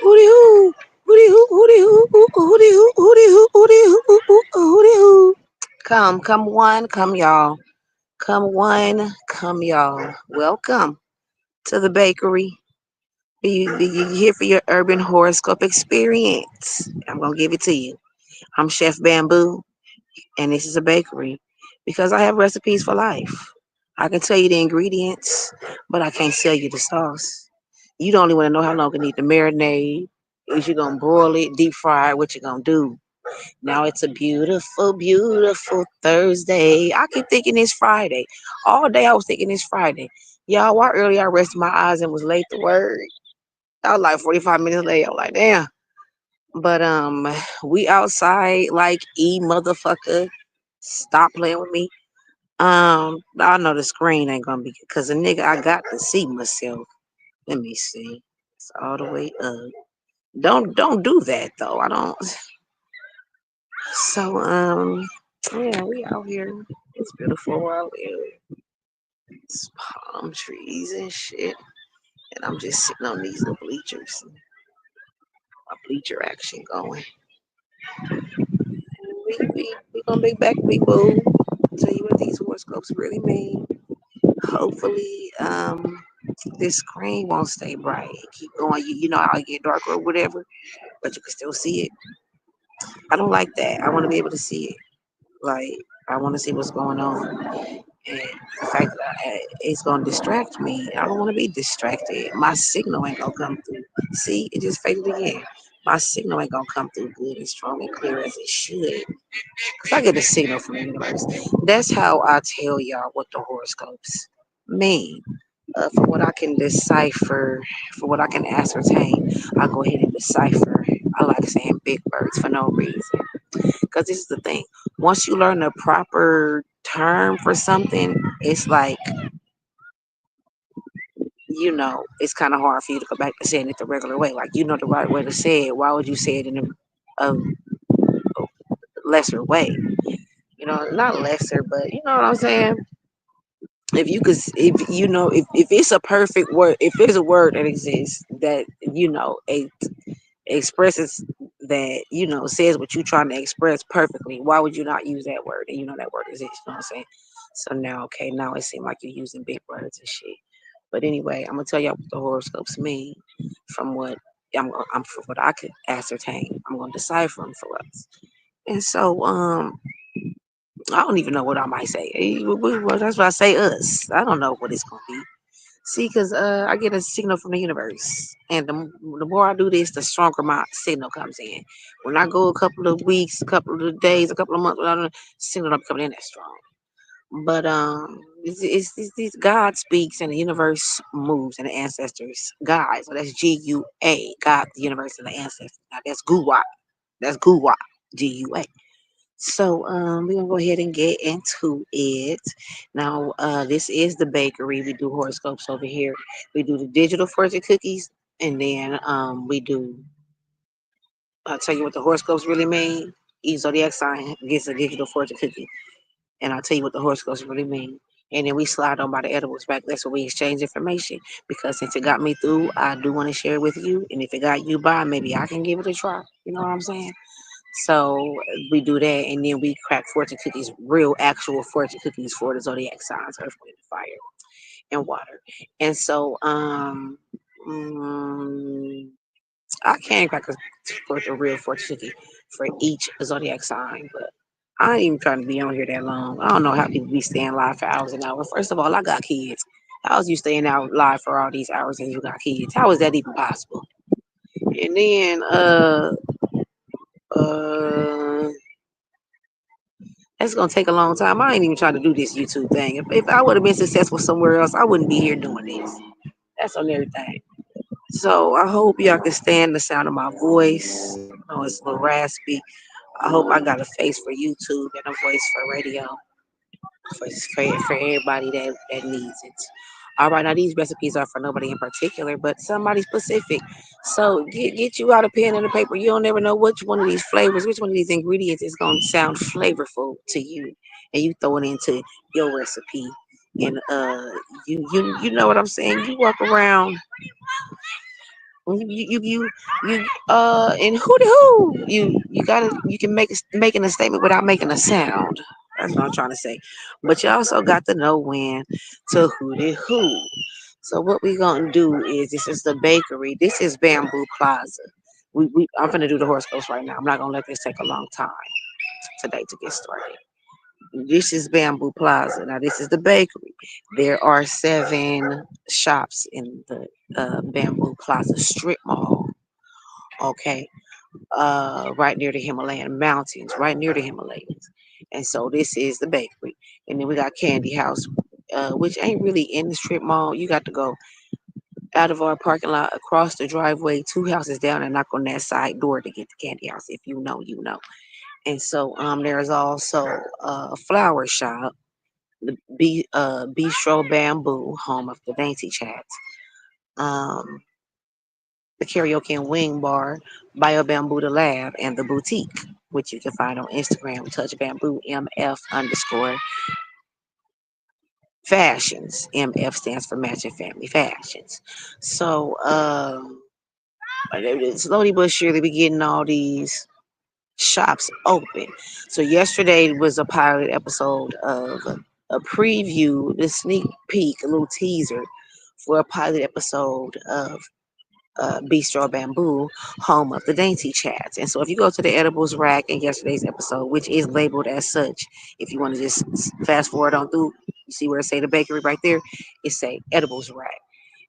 Hooty hoo, hooty hoo, hooty hoo, hooty hoo, hooty hoo, hooty hoo, hooty hoo. Come one, come y'all. Come one, come y'all. Welcome to the bakery. Be you here for your urban horoscope experience? I'm gonna give it to you. I'm Chef Bamboo, and this is a bakery because I have recipes for life. I can tell you the ingredients, but I can't tell you the sauce. You don't even want to know how long it need to marinate. Is you gonna broil it, deep fry it? What you gonna do? Now it's a beautiful, beautiful Thursday. I keep thinking it's Friday. All day I was thinking it's Friday. Y'all, why early I rested my eyes and was late to work. I was like 45 minutes late. I was like, damn. But we outside like motherfucker. Stop playing with me. I know the screen ain't gonna be because a nigga I got to see myself. Let me see. It's all the way up. Don't do that though. I don't. So yeah, we out here. It's beautiful where I live. It's palm trees and shit. And I'm just sitting on these little bleachers. My bleacher action going. We gonna be back, people. Tell you what these horoscopes really mean. Hopefully, this screen won't stay bright. Keep going. You know how it get darker or whatever, but you can still see it. I don't like that. I want to be able to see it. Like I want to see what's going on. And the fact that it's gonna distract me, I don't want to be distracted. My signal ain't gonna come through. See, it just faded again. My signal ain't gonna come through good and strong and clear as it should. Cause I get a signal from the universe. That's how I tell y'all what the horoscopes mean. For what I can decipher, for what I can ascertain, I go ahead and decipher. I like saying big words for no reason. Because this is the thing. Once you learn the proper term for something, it's like, it's kind of hard for you to go back to saying it the regular way. Like, you know the right way to say it. Why would you say it in a lesser way? Not lesser, but you know what I'm saying? If you could, if it's a perfect word, if there's a word that exists that, expresses that, says what you're trying to express perfectly, why would you not use that word? And you know that word exists, you know what I'm saying? So now, okay, now it seems like you're using big words and shit. But anyway, I'm gonna tell y'all what the horoscopes mean from what I'm from what I could ascertain. I'm gonna decipher them for us. And so, I don't even know what I might say. Well, that's why I say us. I don't know what it's gonna be. See, because I get a signal from the universe. And the more I do this, the stronger my signal comes in. When I go a couple of weeks, a couple of days, a couple of months without a signal not coming in that strong. But it's God speaks and the universe moves and the ancestors guide. So that's GUA, God, the universe and the ancestors. Now that's GUA. That's GUA, GUA. So we're gonna go ahead and get into it. Now this is the bakery. We do horoscopes over here. We do the digital fortune cookies, and then we do. I'll tell you what the horoscopes really mean. Each zodiac sign gets a digital fortune cookie, and I'll tell you what the horoscopes really mean. And then we slide on by the edibles back. That's where we exchange information. Because since it got me through, I do want to share it with you. And if it got you by, maybe I can give it a try. You know what I'm saying? So we do that, and then we crack fortune cookies, real actual fortune cookies for the zodiac signs: Earth, Wind, Fire, and Water. And so, mm, I can crack a real fortune cookie for each zodiac sign, but I ain't even trying to be on here that long. I don't know how people be staying live for hours and hours. First of all, I got kids. How is you staying out live for all these hours and you got kids? How is that even possible? And then, uh, It's gonna take a long time. I ain't even trying to do this YouTube thing. If I would have been successful somewhere else, I wouldn't be here doing this. That's on everything. So I hope y'all can stand the sound of my voice. I know it's a little raspy. I hope I got a face for YouTube and a voice for radio for everybody that needs it. All right, now these recipes are for nobody in particular, but somebody specific. So get you out a pen and a paper. You don't never know which one of these flavors, which one of these ingredients is gonna sound flavorful to you, and you throw it into your recipe. And you know what I'm saying. You walk around And who the who you gotta you can making a statement without making a sound. That's what I'm trying to say. But you also got to know when to who the who. So what we gonna do is this is the bakery. This is Bamboo Plaza. I'm gonna do the horoscopes right now. I'm not gonna let this take a long time today to get started. This is Bamboo Plaza. Now this is the bakery. There are 7 shops in the Bamboo Plaza strip mall. Okay, right near the Himalayan mountains, right near the Himalayas. And so this is the bakery. And then we got Candy House, which ain't really in the strip mall. You got to go out of our parking lot, across the driveway, 2 houses down, and knock on that side door to get to Candy House. If you know, you know. And so there's also a flower shop, the Bistro Bamboo, home of the Dainty chats. Um, the karaoke and wing bar, Bio Bamboo the Lab, and the boutique, which you can find on Instagram, Touch Bamboo MF underscore fashions. MF stands for Matching Family Fashions. So slowly but surely we getting all these shops open. So yesterday was a pilot episode of a preview, the sneak peek, a little teaser for a pilot episode of Bistro Bamboo, home of the Dainty chats. And so if you go to the edibles rack in yesterday's episode, which is labeled as such, if you want to just fast forward on through, you see where it say the bakery right there, it say edibles rack.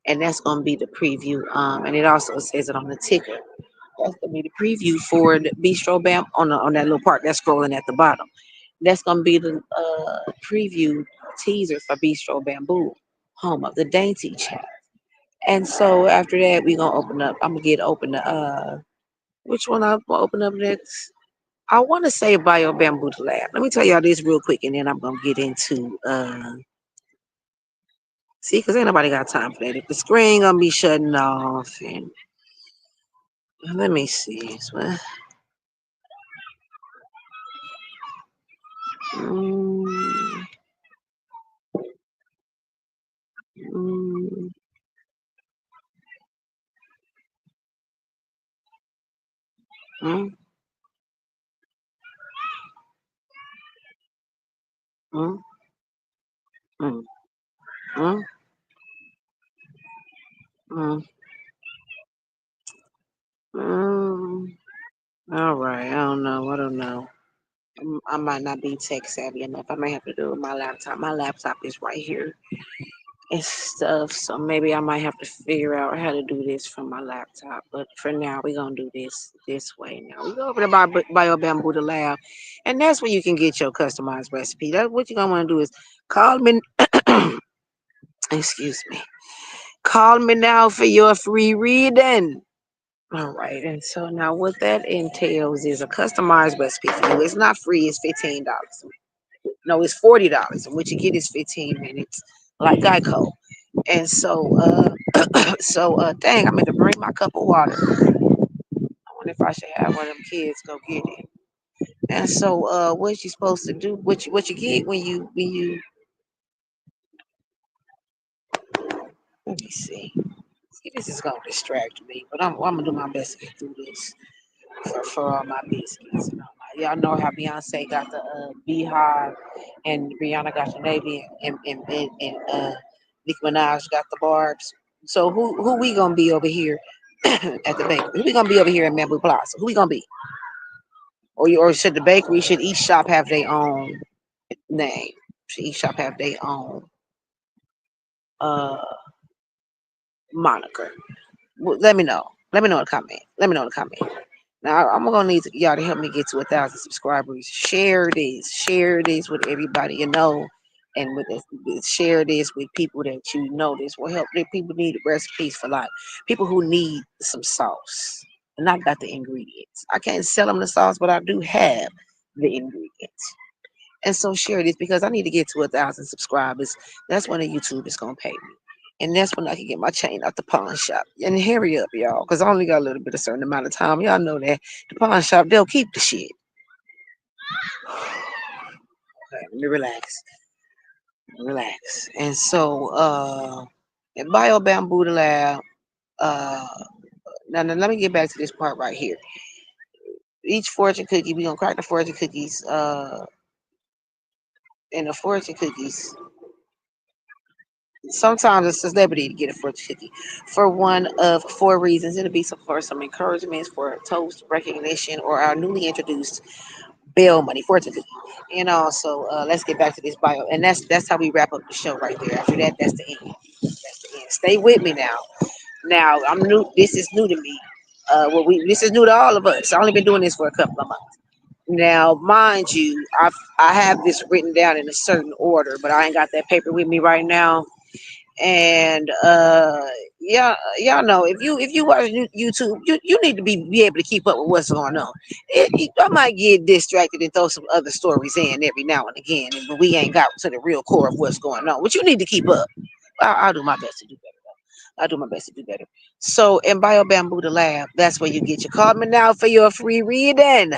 And that's going to be the preview. And it also says it on the ticker. That's gonna be the preview for the Bistro Bam on that little part that's scrolling at the bottom. That's gonna be the preview teaser for Bistro Bamboo, home of the Dainty chat. And so after that, we gonna open up. I'm gonna get open to which one I'm gonna open up next. I want to say Bio Bamboo Lab. Let me tell y'all this real quick, and then I'm gonna get into see, cause ain't nobody got time for that. If the screen gonna be shutting off, and let me see. Mm, mm, mm, mm, mm, mm, mm, mm. All right, I don't know. I don't know. I might not be tech savvy enough. I might have to do it with my laptop. My laptop is right here and stuff. So maybe I might have to figure out how to do this from my laptop. But for now, we're gonna do this way. Now we go over to Bio Bamboo the Lab, and that's where you can get your customized recipe. That's what you're gonna want to do is call me. Excuse me. Call me now for your free reading. All right, and so now what that entails is a customized recipe for you. It's not free, it's $15. No, it's $40. And what you get is 15 minutes, like Geico. And so dang, I meant to bring my cup of water. I wonder if I should have one of them kids go get it. And so what you supposed to do, what you get when you let me see. See, this is gonna distract me, but I'm gonna do my best to get through this. For all my biscuits. And all my, y'all know how Beyonce got the Beehive and Rihanna got the Navy and Nicki Minaj got the Barbs. So who we gonna be over here at the bakery? Who we gonna be over here in Bamboo Plaza? Who we gonna be? Or should the bakery should each shop have their own name? Should each shop have their own uh moniker? Well, let me know. Let me know in the comment. Let me know in the comment. Now I'm gonna need y'all to help me get to 1,000 subscribers. Share this with everybody you know, and share this with people that you know. This will help. That people need recipes for life. People who need some sauce, and I got the ingredients. I can't sell them the sauce, but I do have the ingredients. And so share this because I need to get to 1,000 subscribers. That's when the YouTube is gonna pay me. And that's when I can get my chain out the pawn shop. And hurry up, y'all, because I only got a little bit, a certain amount of time. Y'all know that the pawn shop, they'll keep the shit. Okay, let me relax. Relax. And so, at Bio Bamboo Lab, uh, Now let me get back to this part right here. Each fortune cookie, we gonna crack the fortune cookies. And the fortune cookies. Sometimes a celebrity to get a fortune cookie for one of four reasons. It'll be for some encouragements, for toast, recognition, or our newly introduced bail money fortune cookie. And also, let's get back to this bio, and that's how we wrap up the show right there. After that, that's the end. That's the end. Stay with me now. Now I'm new. This is new to me. This is new to all of us. I've only been doing this for a couple of months. Now, mind you, I have this written down in a certain order, but I ain't got that paper with me right now. And yeah, y'all know if you watch YouTube, you need to be able to keep up with what's going on. I might get distracted and throw some other stories in every now and again, but we ain't got to the real core of what's going on. But you need to keep up. I'll do my best to do better. I'll do my best to do better. So in Bio Bamboo the Lab, that's where you get your call me now for your free reading.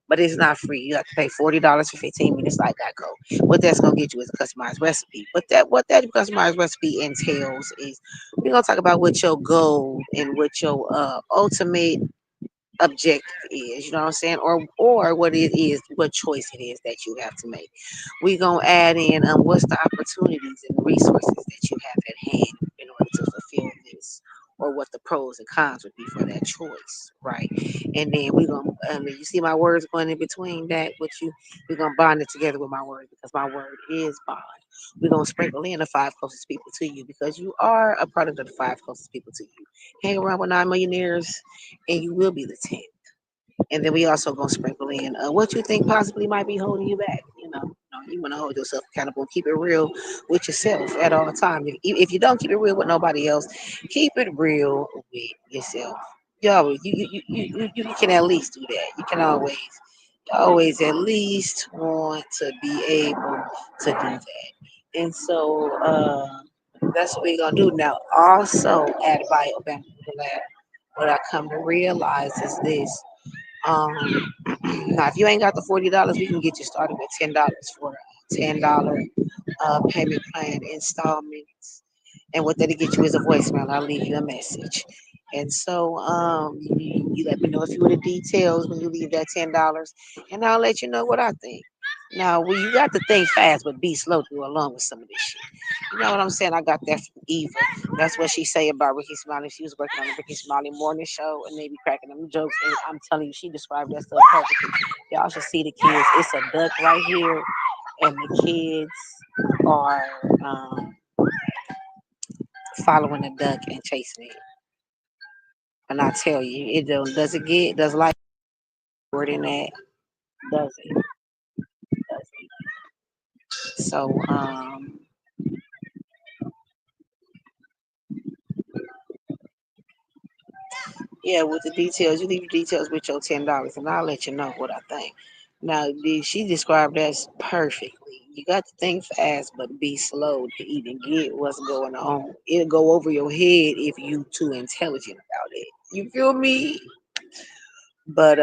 But it's not free. You have to pay $40 for 15 minutes like that go. What that's gonna get you is a customized recipe. But that customized recipe entails is we're gonna talk about what your goal and what your ultimate objective is, you know what I'm saying, or what it is, what choice it is that you have to make. We're gonna add in what's the opportunities and resources that you have at hand in order to fulfill this, or what the pros and cons would be for that choice, right? And then we're gonna you see my words going in between that with you, we're gonna bond it together with my word because my word is bond. We're gonna sprinkle in the five closest people to you because you are a product of the five closest people to you. Hang around with 9 millionaires and you will be the 10th. And then we also gonna sprinkle in what you think possibly might be holding you back. You want to hold yourself accountable and keep it real with yourself at all times. If you don't keep it real with nobody else, keep it real with yourself. You can at least do that. You can always at least want to be able to do that. And so that's what we're gonna do now. Also at Biobamp Lab, what I come to realize is this. Um, Now, if you ain't got the $40, we can get you started with $10 for a $10 payment plan installments. And what that'll get you is a voicemail. I'll leave you a message. And so you let me know a few of the details when you leave that $10, and I'll let you know what I think. Now, well, you got to think fast, but be slow to go along with some of this shit. You know what I'm saying? I got that from Eva. That's what she say about Ricky Smiley. She was working on the Ricky Smiley morning show, and they be cracking them jokes. And I'm telling you, she described that stuff perfectly. Y'all should see the kids. It's a duck right here, and the kids are following the duck and chasing it. And I tell you, it don't, does it get does life more than that? Does it? Does it? So yeah, with the details, you leave your details with your $10, and I'll let you know what I think. Now, she described that perfectly. You got to think fast, but be slow to even get what's going on. It'll go over your head if you too intelligent about it. You feel me? But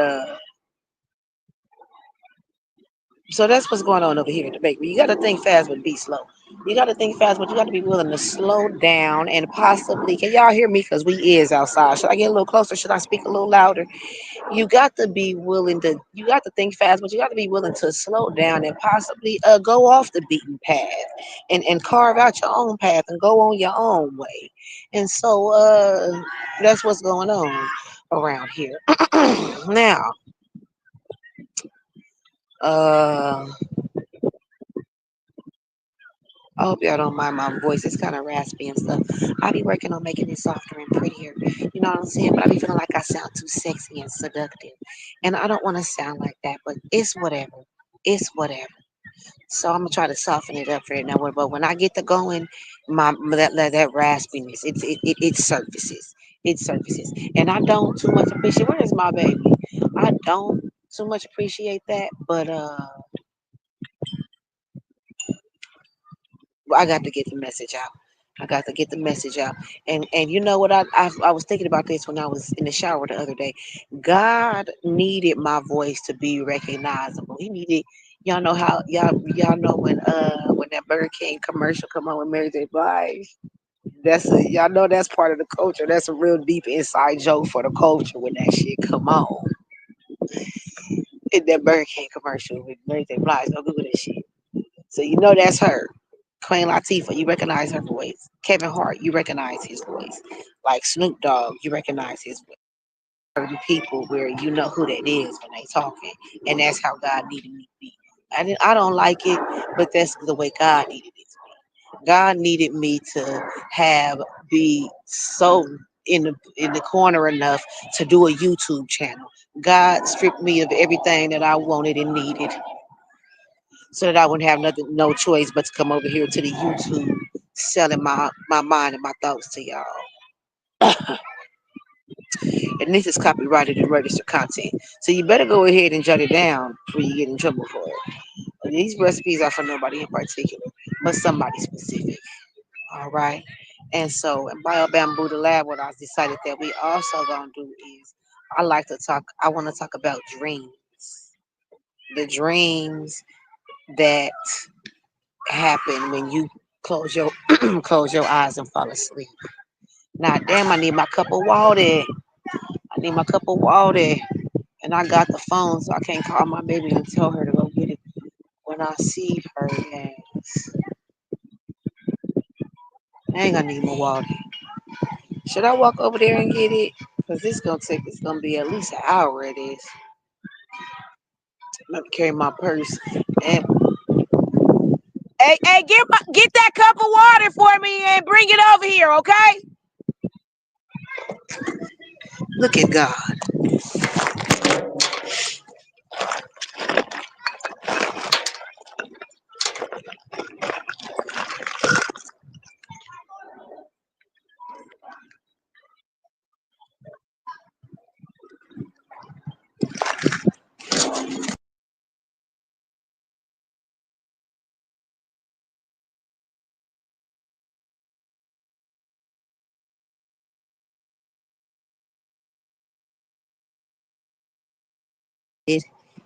so that's what's going on over here in the bakery. You got to think fast, but be slow. You got to think fast, but you got to be willing to slow down and possibly. Can y'all hear me? Because we is outside. Should I get a little closer? Should I speak a little louder? You got to be willing to. You got to think fast, but you got to be willing to slow down and possibly go off the beaten path and carve out your own path and go on your own way. And so that's what's going on around here now. Uh, I hope y'all don't mind my voice. It's kind of raspy and stuff. I be working on making it softer and prettier. You know what I'm saying? But I be feeling like I sound too sexy and seductive. And I don't want to sound like that, but it's whatever. It's whatever. So I'm gonna try to soften it up for it now. But when I get to going, that raspiness, it surfaces. It surfaces. And I don't too much appreciate. Where is my baby? I don't too much appreciate that, but I got to get the message out. I got to get the message out. And you know what? I was thinking about this when I was in the shower the other day. God needed my voice to be recognizable. He needed y'all know how y'all know when that Burger King commercial come on with Mary J. Blige. Y'all know that's part of the culture. That's a real deep inside joke for the culture when that shit come on. In that Burger King commercial with Mary J. Blige. Go Google that shit. So you know that's her. Queen Latifah, you recognize her voice. Kevin Hart, you recognize his voice. Like Snoop Dogg, you recognize his voice. Certain people where you know who that is when they talking, and that's how God needed me to be. I don't like it, but that's the way God needed it to be. God needed me to have be so in the corner enough to do a YouTube channel. God stripped me of everything that I wanted and needed so that I wouldn't have nothing, no choice but to come over here to the YouTube, selling my mind and my thoughts to y'all. And this is copyrighted and registered content, so you better go ahead and jot it down before you get in trouble for it. And these recipes are for nobody in particular, but somebody specific. All right. And so, in Bio Bamboo the Lab, what I decided that we also gonna do is, I like to talk. I want to talk about dreams, the dreams that happen when you close your close your eyes and fall asleep. Now, damn, I need my cup of water. I need my cup of water, and I got the phone, so I can't call my baby and tell her to go get it when I see her. Yes, I ain't gonna need my water. Should I walk over there and get it? Cause it's gonna be at least an hour. It is. Let me carry my purse. And hey, get that cup of water for me and bring it over here, okay? Look at God.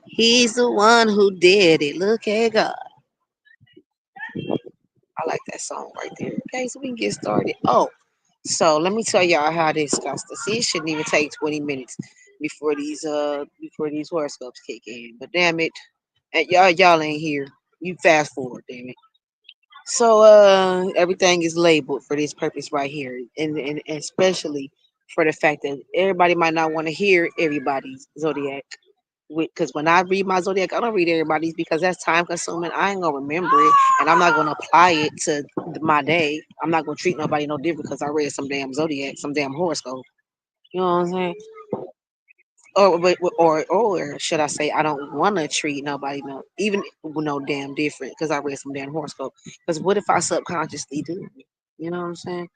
He's the one who did it. Look at God. I like that song right there. Okay, so we can get started. Oh, so let me tell y'all how this goes to see. It shouldn't even take 20 minutes before these horoscopes kick in. But damn it, and y'all ain't here. You fast forward, damn it. So everything is labeled for this purpose right here, and especially for the fact that everybody might not want to hear everybody's zodiac. Because when I read my zodiac, I don't read everybody's because that's time consuming. I ain't gonna remember it, and I'm not gonna apply it to my day. I'm not gonna treat nobody no different because I read some damn zodiac, some damn horoscope. You know what I'm saying? Or should I say, I don't want to treat nobody no damn different because I read some damn horoscope. Because what if I subconsciously do? You know what I'm saying?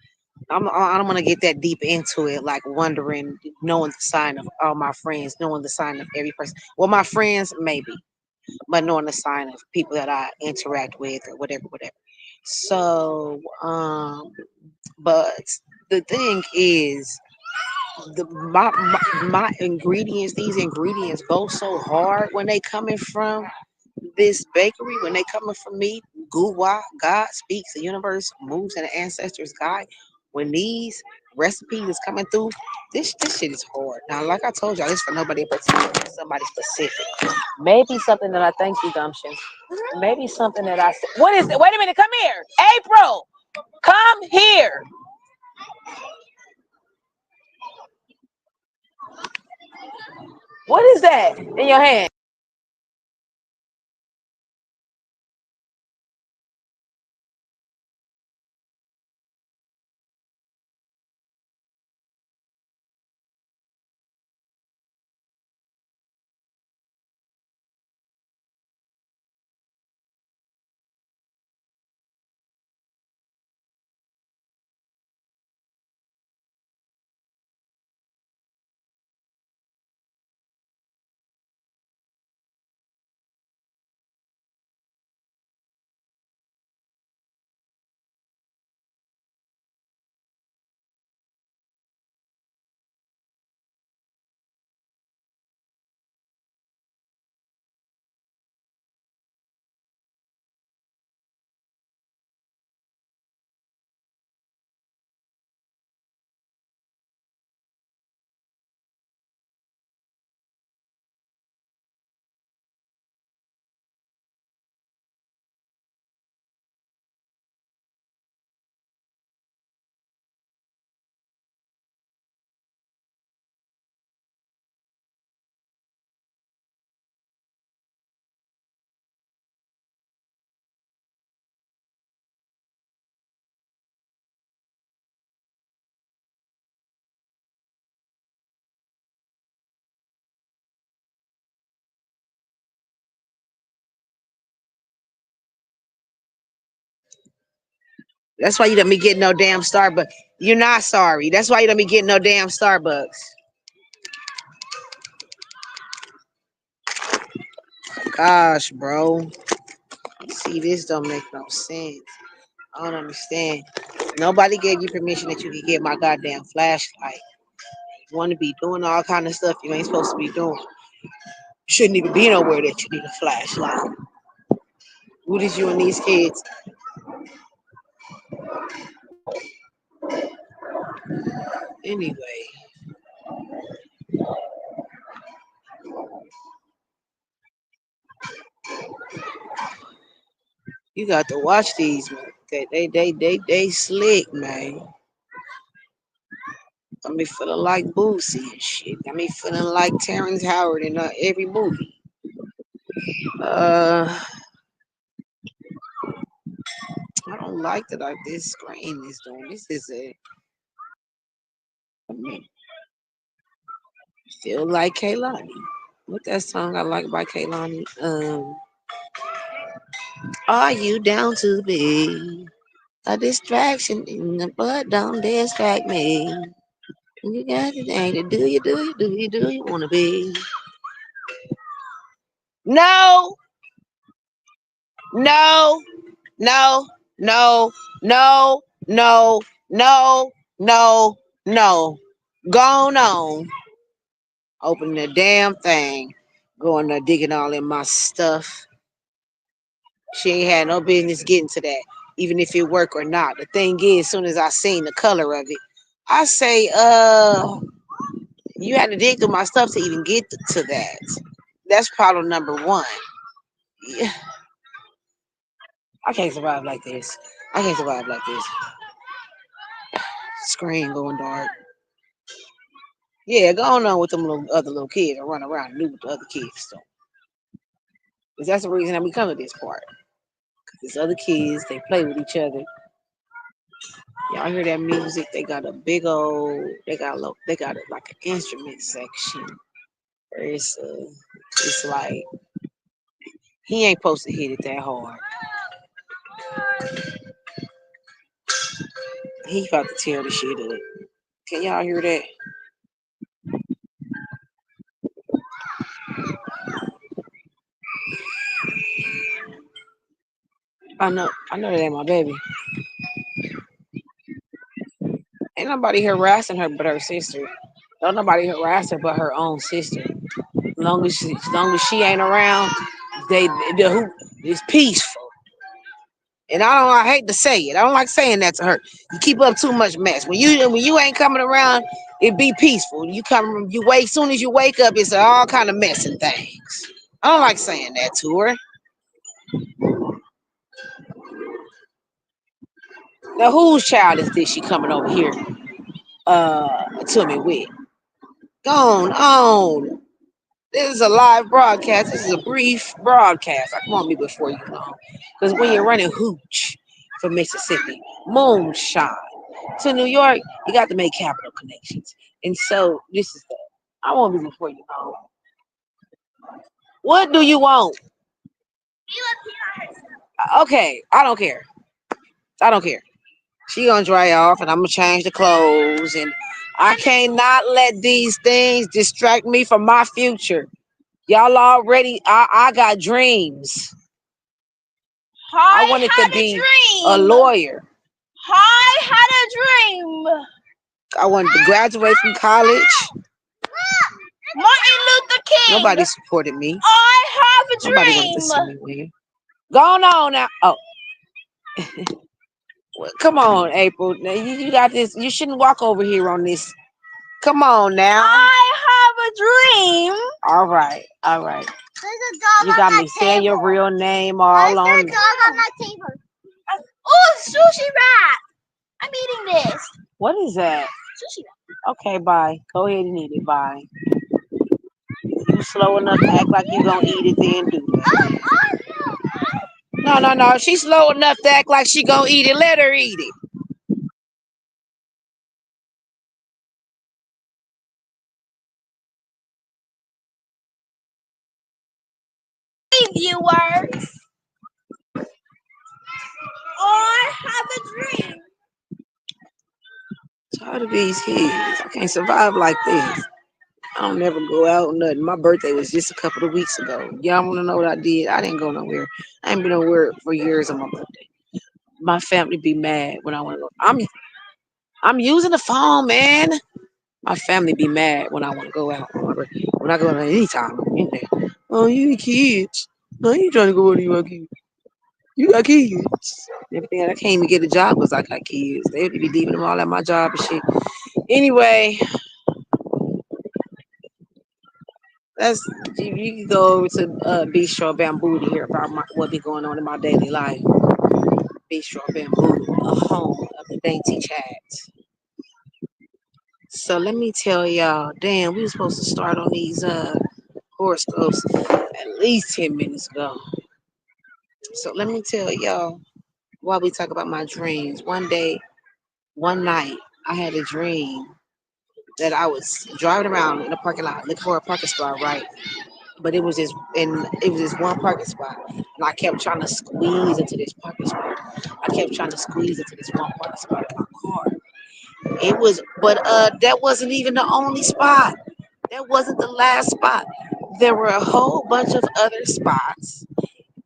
I don't want to get that deep into it, like wondering, knowing the sign of all my friends, knowing the sign of every person. Well, my friends maybe, but knowing the sign of people that I interact with or whatever. So, but the thing is, my ingredients, these ingredients go so hard when they coming from this bakery, when they coming from me. Guwa, God speaks, the universe moves, and the ancestors guide. When these recipes is coming through, this shit is hard. Now, like I told y'all, this for nobody in particular, somebody specific. Maybe something that I thank you, Gumption. Maybe something that I said. What is it? Wait a minute, come here. April, come here. What is that in your hand? That's why you don't be getting no damn Starbucks. You're not sorry. That's why you don't be getting no damn Starbucks. Gosh, bro. See, this don't make no sense. I don't understand. Nobody gave you permission that you could get my goddamn flashlight. You want to be doing all kind of stuff you ain't supposed to be doing. Shouldn't even be nowhere that you need a flashlight. What is you and these kids? Anyway, you got to watch these, man. They slick, man. Got me feeling like Boosie and shit. Got me feeling like Terrence Howard in every movie. I don't like that this screen is doing. This is a feel like Kaylani. What that song I like by Kaylani? Are you down to be a distraction in the but don't distract me? You got the thing to do you wanna be? No, no, no, no, no, no, no, no, no. Gone on. Opening the damn thing. Going there digging all in my stuff. She ain't had no business getting to that, even if it work or not. The thing is, as soon as I seen the color of it, I say, you had to dig through my stuff to even get to that. That's problem number one. Yeah, I can't survive like this. I can't survive like this. Screen going dark. Yeah, go on with them other little kids and run around and do with the other kids. So, because that's the reason I'm coming to this part. Because there's other kids, they play with each other. Y'all hear that music? They got a big old, they got like an instrument section. Where it's like he ain't supposed to hit it that hard. He about to tear the shit up. Can y'all hear that? I know that ain't my baby. Ain't nobody harassing her but her sister. Don't nobody harass her but her own sister. As long as she ain't around, it's peaceful. And I hate to say it. I don't like saying that to her. You keep up too much mess. When you ain't coming around, it be peaceful. Soon as you wake up, it's all kind of mess and things. I don't like saying that to her. Now whose child is this she coming over here to me with? Go on. This is a live broadcast. This is a brief broadcast. I come on me before you know. Because when you're running hooch from Mississippi, moonshine to New York, you got to make capital connections. And so this is the I want me before you know. What do you want? Okay, I don't care. I don't care. She gonna dry off and I'm gonna change the clothes and I cannot let these things distract me from my future. Y'all already I got dreams. I wanted to be a lawyer. I had a dream. I wanted to graduate from college. Martin Luther King. Nobody supported me. I have a Nobody wanted to see dream. me win. Go on now. Oh, well, come on, April. Now, you got this. You shouldn't walk over here on this. Come on now. I have a dream. All right. There's a dog You got me saying your real name all on. There's a dog on my table. Oh, sushi wrap. I'm eating this. What is that? Sushi wrap. Okay, bye. Go ahead and eat it. Bye. You slow enough to act like you gonna eat it, then do that. No. She's slow enough to act like she gonna eat it. Let her eat it. Hey, viewers. I have the dream. Tired of these kids. I can't survive like this. I don't never go out or nothing. My birthday was just a couple of weeks ago. Y'all want to know what I did? I didn't go nowhere. I ain't been nowhere for years on my birthday. My family be mad when I want to go. I'm using the phone, man. My family be mad when I want to go out on my birthday. When I go out anytime, any day. Oh, you kids. No, you trying to go out with your kids. You got kids. Everything I can't even get a job because I got kids. They would be leaving them all at my job and shit. Anyway, that's you can go over to Bistro Bamboo to hear about what be going on in my daily life. Bistro Bamboo, a home of the Dainty Chat. So let me tell y'all, damn, we were supposed to start on these horoscopes at least 10 minutes ago. So let me tell y'all while we talk about my dreams. One night, I had a dream that I was driving around in the parking lot looking for a parking spot, right? But it was this one parking spot, and I kept trying to squeeze into this parking spot. I kept trying to squeeze into this one parking spot in my car. It was, but that wasn't even the only spot. That wasn't the last spot. There were a whole bunch of other spots,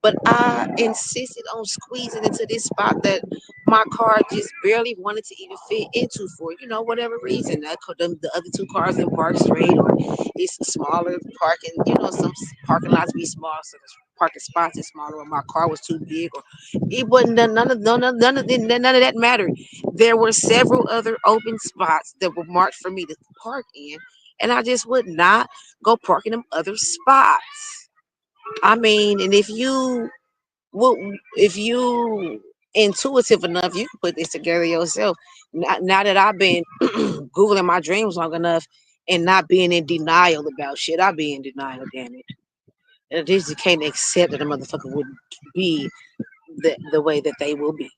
but I insisted on squeezing into this spot that my car just barely wanted to even fit into for, whatever reason. The other two cars didn't park straight, or it's a smaller parking. Some parking lots be small, so the parking spots is smaller, or my car was too big, or it wasn't none of that mattered. There were several other open spots that were marked for me to park in, and I just would not go park in them other spots. I mean, and well, if you intuitive enough, you can put this together yourself. Now that I've been googling my dreams long enough and not being in denial about shit, I be in denial. Damn it! And I just can't accept that a motherfucker would be the way that they will be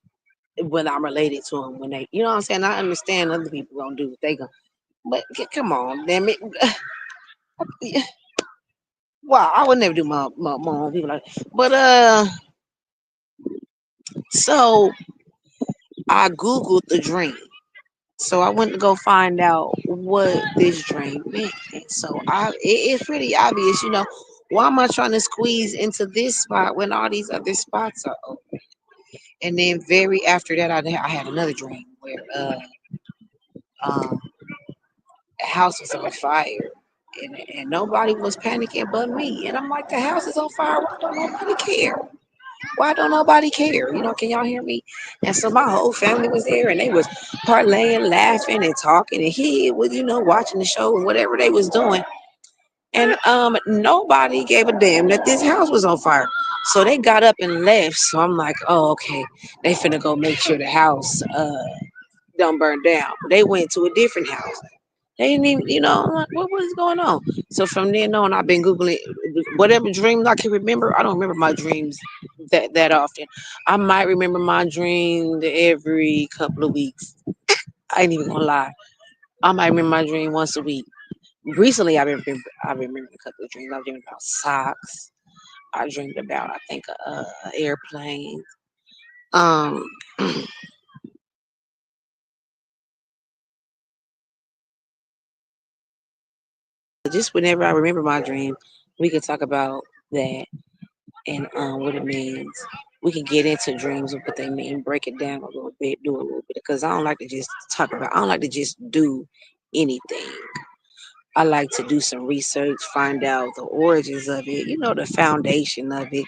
when I'm related to them. When they, you know what I'm saying? I understand other people gonna do what they gonna, but come on, damn it! Wow, I would never do my own people like that. But so I googled the dream. So I went to go find out what this dream meant. And so it's pretty obvious, why am I trying to squeeze into this spot when all these other spots are open? And then very after that, I had another dream where um, the house was on fire. And nobody was panicking but me. And I'm like, the house is on fire. Why don't nobody care? Why don't nobody care? Can y'all hear me? And so my whole family was there, and they was parlaying, laughing, and talking, and he was, watching the show and whatever they was doing. And nobody gave a damn that this house was on fire. So they got up and left. So I'm like, oh, okay, they finna go make sure the house don't burn down. They went to a different house. They didn't even, I'm like, what is going on? So from then on, I've been Googling whatever dreams I can remember. I don't remember my dreams that often. I might remember my dream every couple of weeks. I ain't even gonna lie. I might remember my dream once a week. Recently, I remember a couple of dreams. I dreamed about socks. I dreamed about, I think, airplanes. Um, just whenever I remember my dream, we can talk about that and what it means. We can get into dreams of what they mean, break it down a little bit, do a little bit, because I don't like to just talk about. I don't like to just do anything. I like to do some research, find out the origins of it, the foundation of it,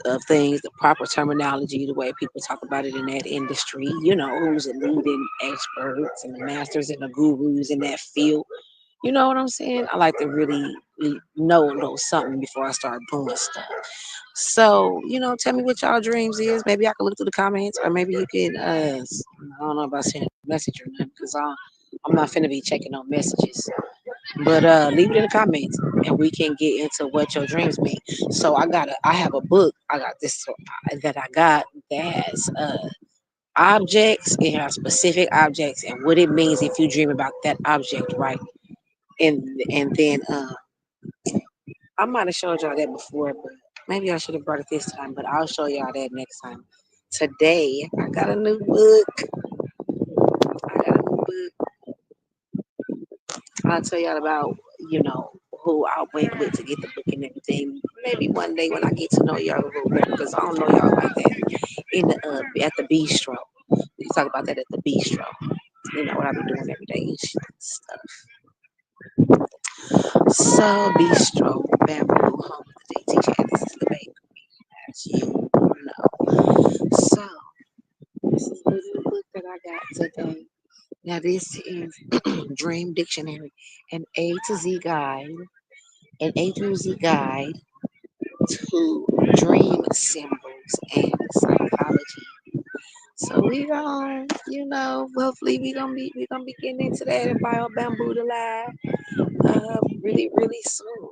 of things, the proper terminology, the way people talk about it in that industry. Who's the leading experts and the masters and the gurus in that field. You know what I'm saying? I like to really know something before I start doing stuff. So, tell me what y'all dreams is. Maybe I can look through the comments, or maybe you can. I don't know about sending a message or nothing, because I'm not finna be checking on messages. But leave it in the comments, and we can get into what your dreams mean. So I have a book. I got this that I got that has objects. It has specific objects and what it means if you dream about that object, right? And then I might have showed y'all that before, but maybe I should have brought it this time. But I'll show y'all that next time. Today I got a new book. I got a new book. I'll tell y'all about, you know, who I went with to get the book and everything. Maybe one day when I get to know y'all a little better, because I don't know y'all like that. In the at the bistro, we can talk about that at the bistro. You know what I be doing every day and stuff. So bistro, bamboo, home of the Dainty chat. This is the baby, as you know. So this is the new book that I got today. Now this is Dream Dictionary, an A to Z guide, an A to Z guide to dream symbols and psychology. So we gonna, you know, hopefully we gonna be getting into that and bio bamboo to live really soon.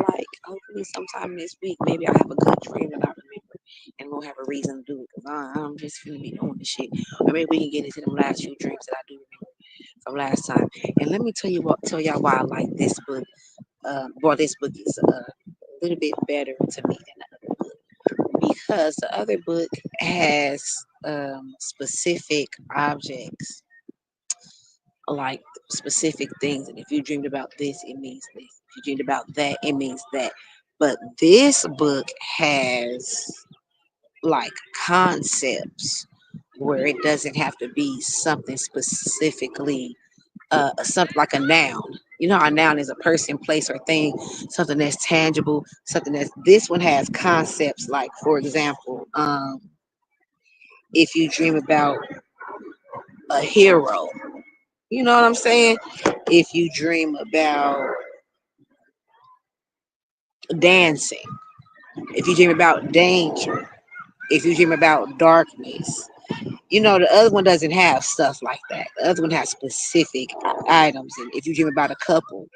Like hopefully sometime this week, maybe I have a good dream that I remember and we'll have a reason to do it because I'm just gonna be doing the shit. Or maybe we can get into them last few dreams that I do remember from last time. And let me tell y'all why I like this book. Well, this book is a little bit better to me than the other book because the other book has specific objects, like specific things. And if you dreamed about this, it means this. If you dreamed about that, it means that. But this book has like concepts where it doesn't have to be something specifically something like a noun. You know how a noun is a person, place, or thing, something that's tangible, something that's this one has concepts like for example, if you dream about a hero, you know what I'm saying? If you dream about dancing, if you dream about danger, if you dream about darkness, you know, the other one doesn't have stuff like that. The other one has specific items. And if you dream about a couple,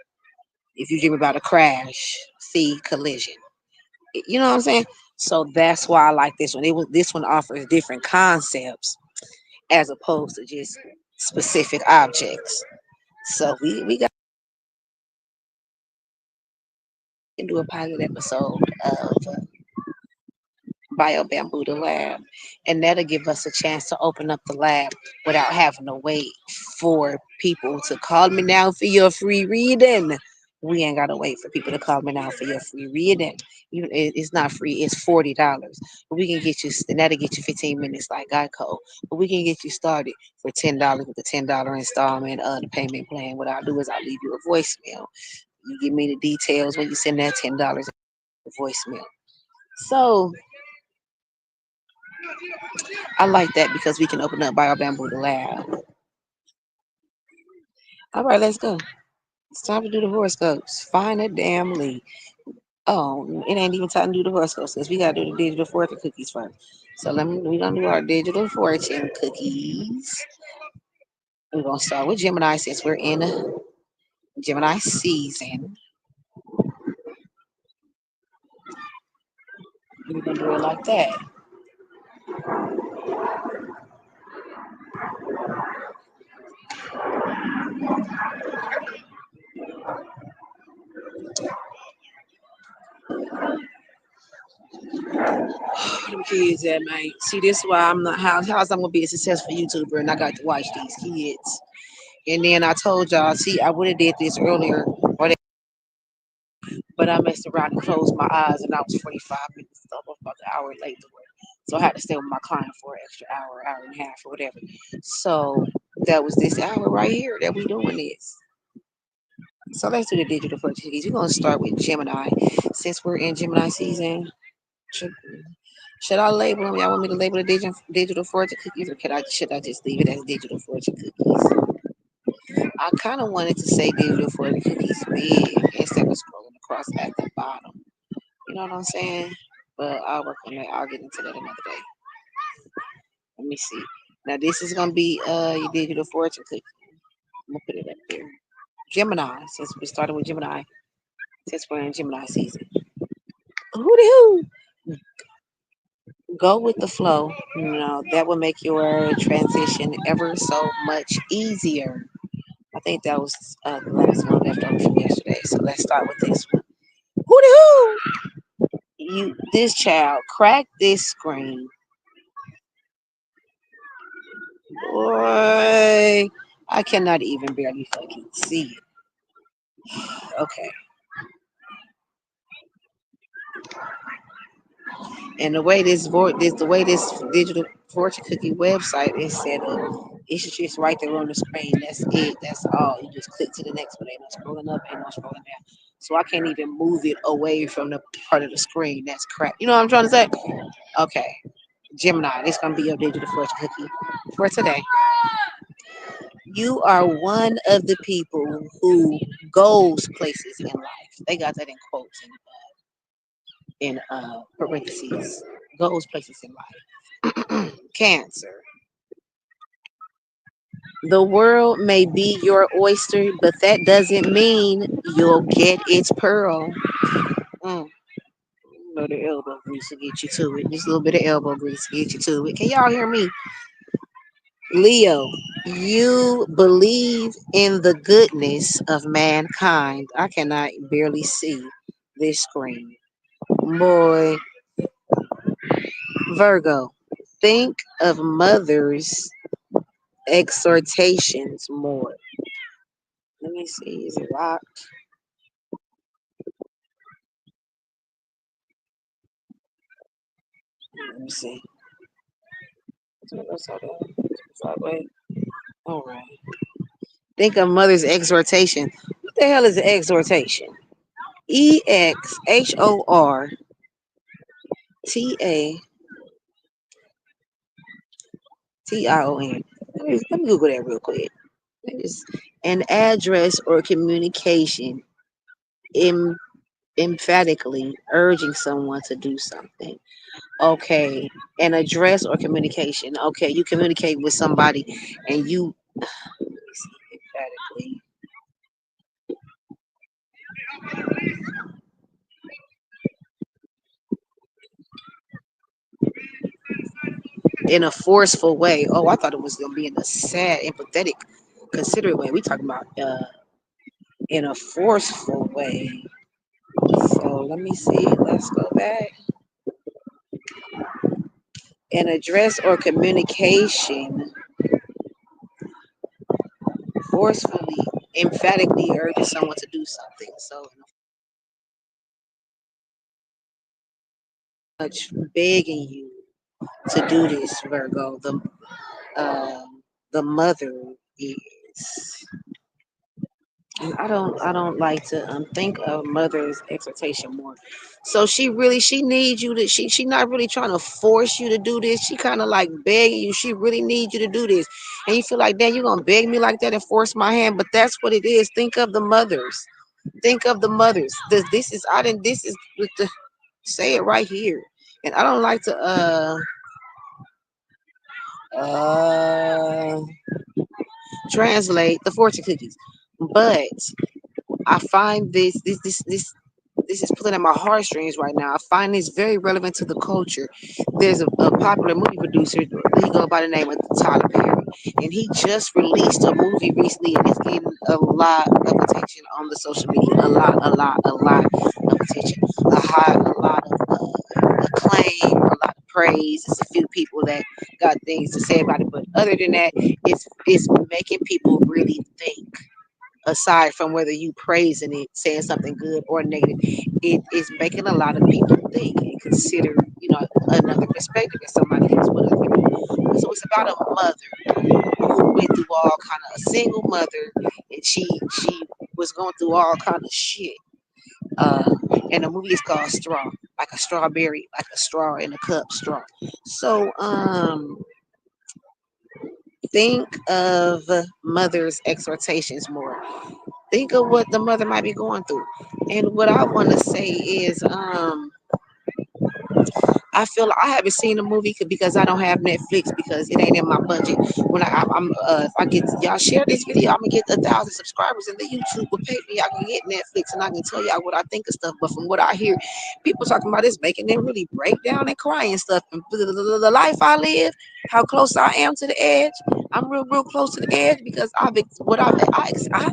if you dream about a crash, see collision. You know what I'm saying? So that's why I like this one. This one offers different concepts as opposed to just specific objects. So we got to do a pilot episode of Bio Bamboo the Lab, and that'll give us a chance to open up the lab without having to wait for people to call me now for your free reading. We ain't gotta wait for people to call me now for your free reading. It's not free; it's $40. But we can get you, and that'll get you 15 minutes like Geico. But we can get you started for $10 with the $10 installment of the payment plan. What I'll do is I'll leave you a voicemail. You give me the details when you send that $10 voicemail. So I like that because we can open up Bio Bamboo the lab. All right, let's go. It's time to do the horoscopes. Find a damn lead. Oh, it ain't even time to do the horoscopes because we gotta do the digital fortune cookies first. So we're gonna do our digital fortune cookies. We're gonna start with Gemini since we're in Gemini season. We're gonna do it like that. Them kids at man. See, this is why I'm not how's I'm gonna be a successful YouTuber and I got to watch these kids. And then I told y'all, see, I would have did this earlier, but I messed around and closed my eyes, and I was 45 minutes, almost about an hour late to work. So I had to stay with my client for an extra hour, hour and a half, or whatever. So that was this hour right here that we doing this. So let's do the digital fortune cookies. We're gonna start with Gemini, since we're in Gemini season. Should, should I label them? Y'all want me to label the digital fortune cookies, or should I just leave it as digital fortune cookies? I kind of wanted to say digital fortune cookies big instead of scrolling across at the bottom. You know what I'm saying? But I'll work on that. I'll get into that another day. Let me see. Now this is gonna be your digital fortune cookie. I'm gonna put it up there. Gemini, since we started with Gemini, since we're in Gemini season. Hooty hoo! Go with the flow. You know, that will make your transition ever so much easier. I think that was the last one left over from yesterday. So let's start with this one. Hooty hoo! This child cracked this screen Boy, I cannot even barely fucking see it. Okay. And the way this digital fortune cookie website is set up, it's just right there on the screen. That's it. That's all. You just click to the next one. Ain't no scrolling up, ain't no scrolling down. So I can't even move it away from the part of the screen. That's crap. You know what I'm trying to say? Okay. Gemini, this gonna be your digital fortune cookie for today. You are one of the people who goes places in life. They got that in quotes in parentheses. Goes places in life. Cancer. The world may be your oyster, but that doesn't mean you'll get its pearl. Mm. A little elbow grease to get you to it. Just a little bit of elbow grease to get you to it. Can y'all hear me? Leo, you believe in the goodness of mankind. I cannot barely see this screen. Boy, Virgo, think of mother's exhortations more. Let me see. Is it locked? Let me see. Wait. All right. Think of mother's exhortation. What the hell is an exhortation? EXHORTATION. Let me Google that real quick. It's an address or communication em- emphatically urging someone to do something. Okay, an address or communication. Okay, you communicate with somebody and you let me see, emphatically in a forceful way. Oh, I thought it was gonna be in a sad, empathetic, considerate way. We talking about in a forceful way. So let me see. Let's go back. An address or communication forcefully, emphatically urges someone to do something. So much begging you to do this, Virgo. The mother is. And I don't like to think of mother's exhortation more. So she needs you to she not really trying to force you to do this. She kind of like begging you. She really needs you to do this, and you feel like, damn, you gonna beg me like that and force my hand. But that's what it is. Think of the mothers. Think of the mothers. This is I didn't. This is with the say it right here. And I don't like to uh translate the fortune cookies, but I find this is pulling at my heartstrings right now. I find this very relevant to the culture. There's a popular movie producer. He go by the name of Tyler Perry, and he just released a movie recently, and it's getting a lot of attention on the social media. A lot of attention. A lot of acclaim, a lot of praise. It's a few people that got things to say about it, but other than that, it's making people really think aside from whether you praising it, saying something good or negative, it is making a lot of people think and consider, another perspective and somebody else with other people. So it's about a mother who went through all kind of a single mother, and she was going through all kind of shit. Uh, and the movie is called Straw, like a strawberry, like a straw in a cup, straw. So think of mother's exhortations more. Think of what the mother might be going through. And what I want to say is, I feel like I haven't seen the movie because I don't have Netflix because it ain't in my budget. When I'm if I get y'all share this video, I'm gonna get 1,000 subscribers and the YouTube will pay me. I can get Netflix and I can tell y'all what I think of stuff. But from what I hear, people talking about this making them really break down and cry and stuff. And the life I live, how close I am to the edge, I'm real close to the edge because I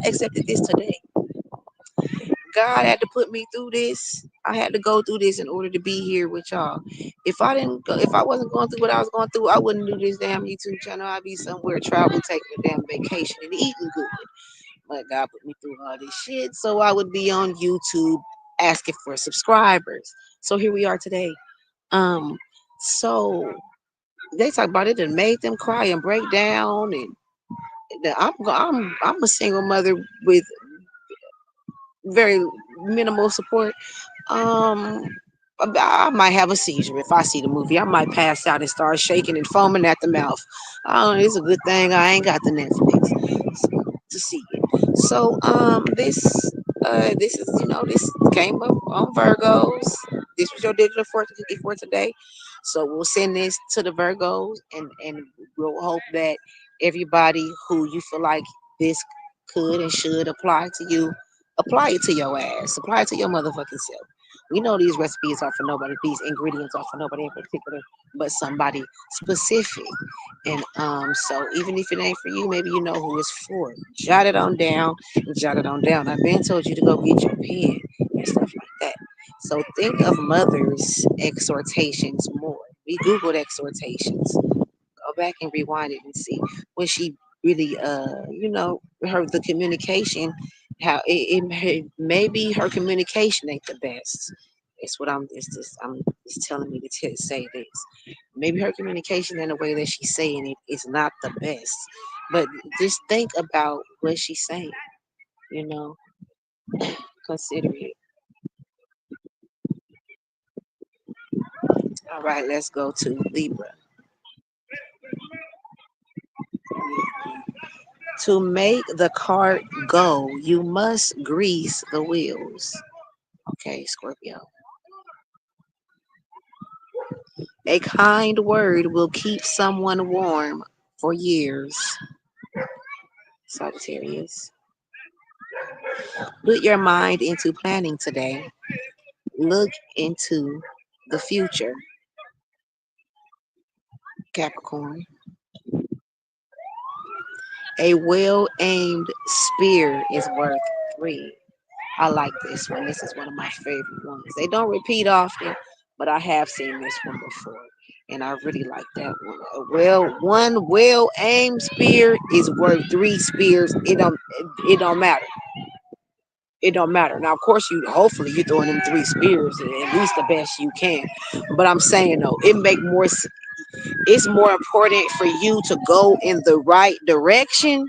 accepted this today. God had to put me through this. I had to go through this in order to be here with y'all. If I wasn't going through what I was going through, I wouldn't do this damn YouTube channel. I'd be somewhere traveling, taking a damn vacation and eating good. But God put me through all this shit, so I would be on YouTube asking for subscribers. So here we are today. Um, so they talk about it and made them cry and break down, and I'm a single mother with very minimal support. Um, I might have a seizure if I see the movie. I might pass out and start shaking and foaming at the mouth. It's a good thing I ain't got the Netflix to see it. So this is this came up on Virgos. This was your digital fortune cookie for today. So we'll send this to the Virgos, and we'll hope that everybody who you feel like this could and should apply to you, apply it to your ass. Apply it to your motherfucking self. We know these recipes are for nobody. These ingredients are for nobody in particular, but somebody specific. And so even if it ain't for you, maybe you know who it's for. Jot it on down. Jot it on down. I've been told you to go get your pen and stuff like that. So think of mother's exhortations more. We googled exhortations. Go back and rewind it and see when she really her the communication, how maybe her communication ain't the best. It's what I'm it's telling me to say this. Maybe her communication in the way that she's saying it is not the best, but just think about what she's saying, you know consider it. All right, let's go to Libra. To make the cart go, you must grease the wheels. Okay, Scorpio. A kind word will keep someone warm for years. Sagittarius. Put your mind into planning today. Look into the future. Capricorn. A well aimed spear is worth three. I like this one. This is one of my favorite ones. They don't repeat often, but I have seen this one before, and I really like that one. One well aimed spear is worth three spears. It don't matter. It don't matter. Now, of course, hopefully you're throwing them three spears at least the best you can. But I'm saying though, it's more important for you to go in the right direction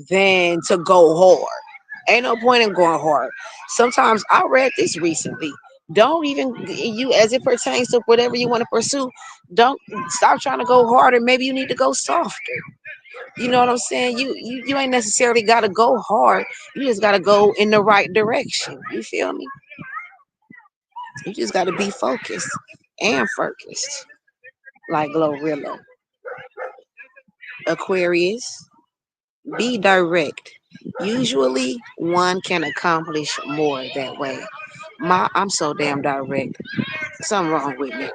than to go hard. Ain't no point in going hard. Sometimes I read this recently. Don't even you as it pertains to whatever you want to pursue. Don't stop trying to go harder. Maybe you need to go softer. You know what I'm saying? You ain't necessarily gotta go hard. You just gotta go in the right direction. You feel me? You just gotta be focused and focused. Like Glorilla. Aquarius. Be direct. Usually one can accomplish more that way. I'm so damn direct. Something wrong with me.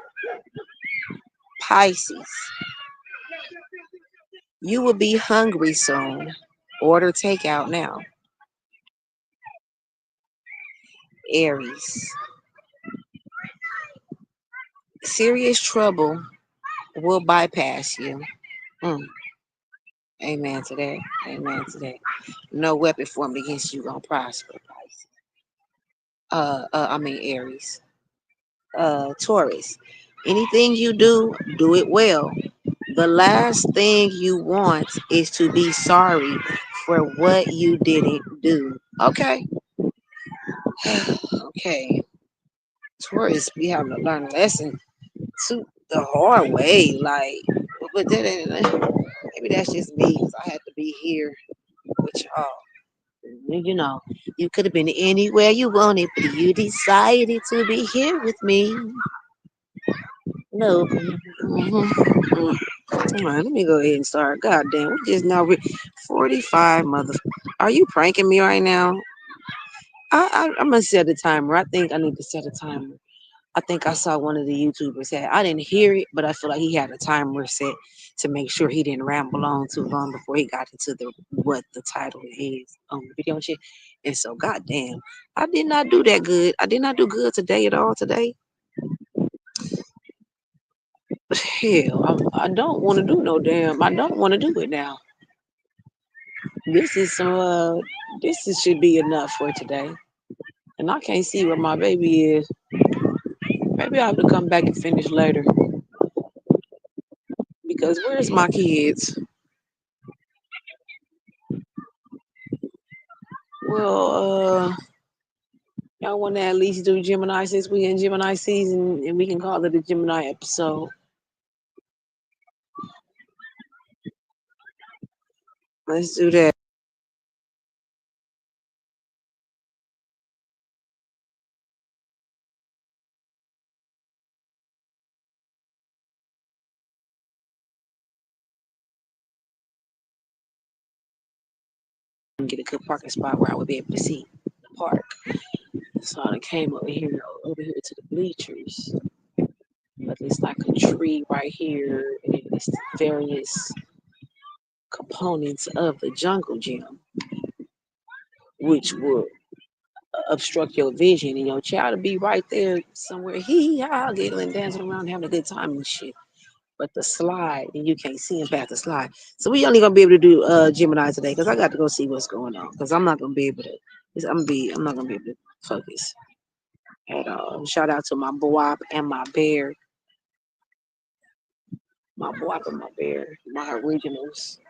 Pisces. You will be hungry soon. Order takeout now. Aries. Serious trouble will bypass you. Mm, amen to that. Amen to that. No weapon formed against you gonna prosper. Pisces. I mean Aries. Taurus. Anything you do, do it well. The last thing you want is to be sorry for what you didn't do. Okay. Okay. Taurus, we have to learn a lesson to the hard way. Like, but maybe that's just me because I had to be here with y'all. You could have been anywhere you wanted, but you decided to be here with me. No. All right, let me go ahead and start. God damn, we just now 45 mother. Are you pranking me right now? I'm gonna set a timer. I think I need to set a timer. I think I saw one of the YouTubers had. I didn't hear it, but I feel like he had a timer set to make sure he didn't ramble on too long before he got into the what the title is on the video and shit. And so, goddamn, I did not do that good. I did not do good today at all today. Hell, I don't want to do no damn. I don't want to do it now. This is some. Should be enough for today. And I can't see where my baby is. Maybe I have to come back and finish later. Because where's my kids? Well, y'all want to at least do Gemini since we in Gemini season, and we can call it a Gemini episode. Let's do that. And get a good parking spot where I would be able to see the park. So I came over here to the bleachers. But it's like a tree right here, and it's various components of the jungle gym, which will obstruct your vision, and your child to be right there somewhere, hee haw, giggling, dancing around, having a good time and shit. But the slide, and you can't see him past the slide. So we only gonna be able to do Gemini today because I got to go see what's going on because I'm not gonna be able to. I'm not gonna be able to focus at all. Shout out to my boy and my bear, my boy and my bear, my originals.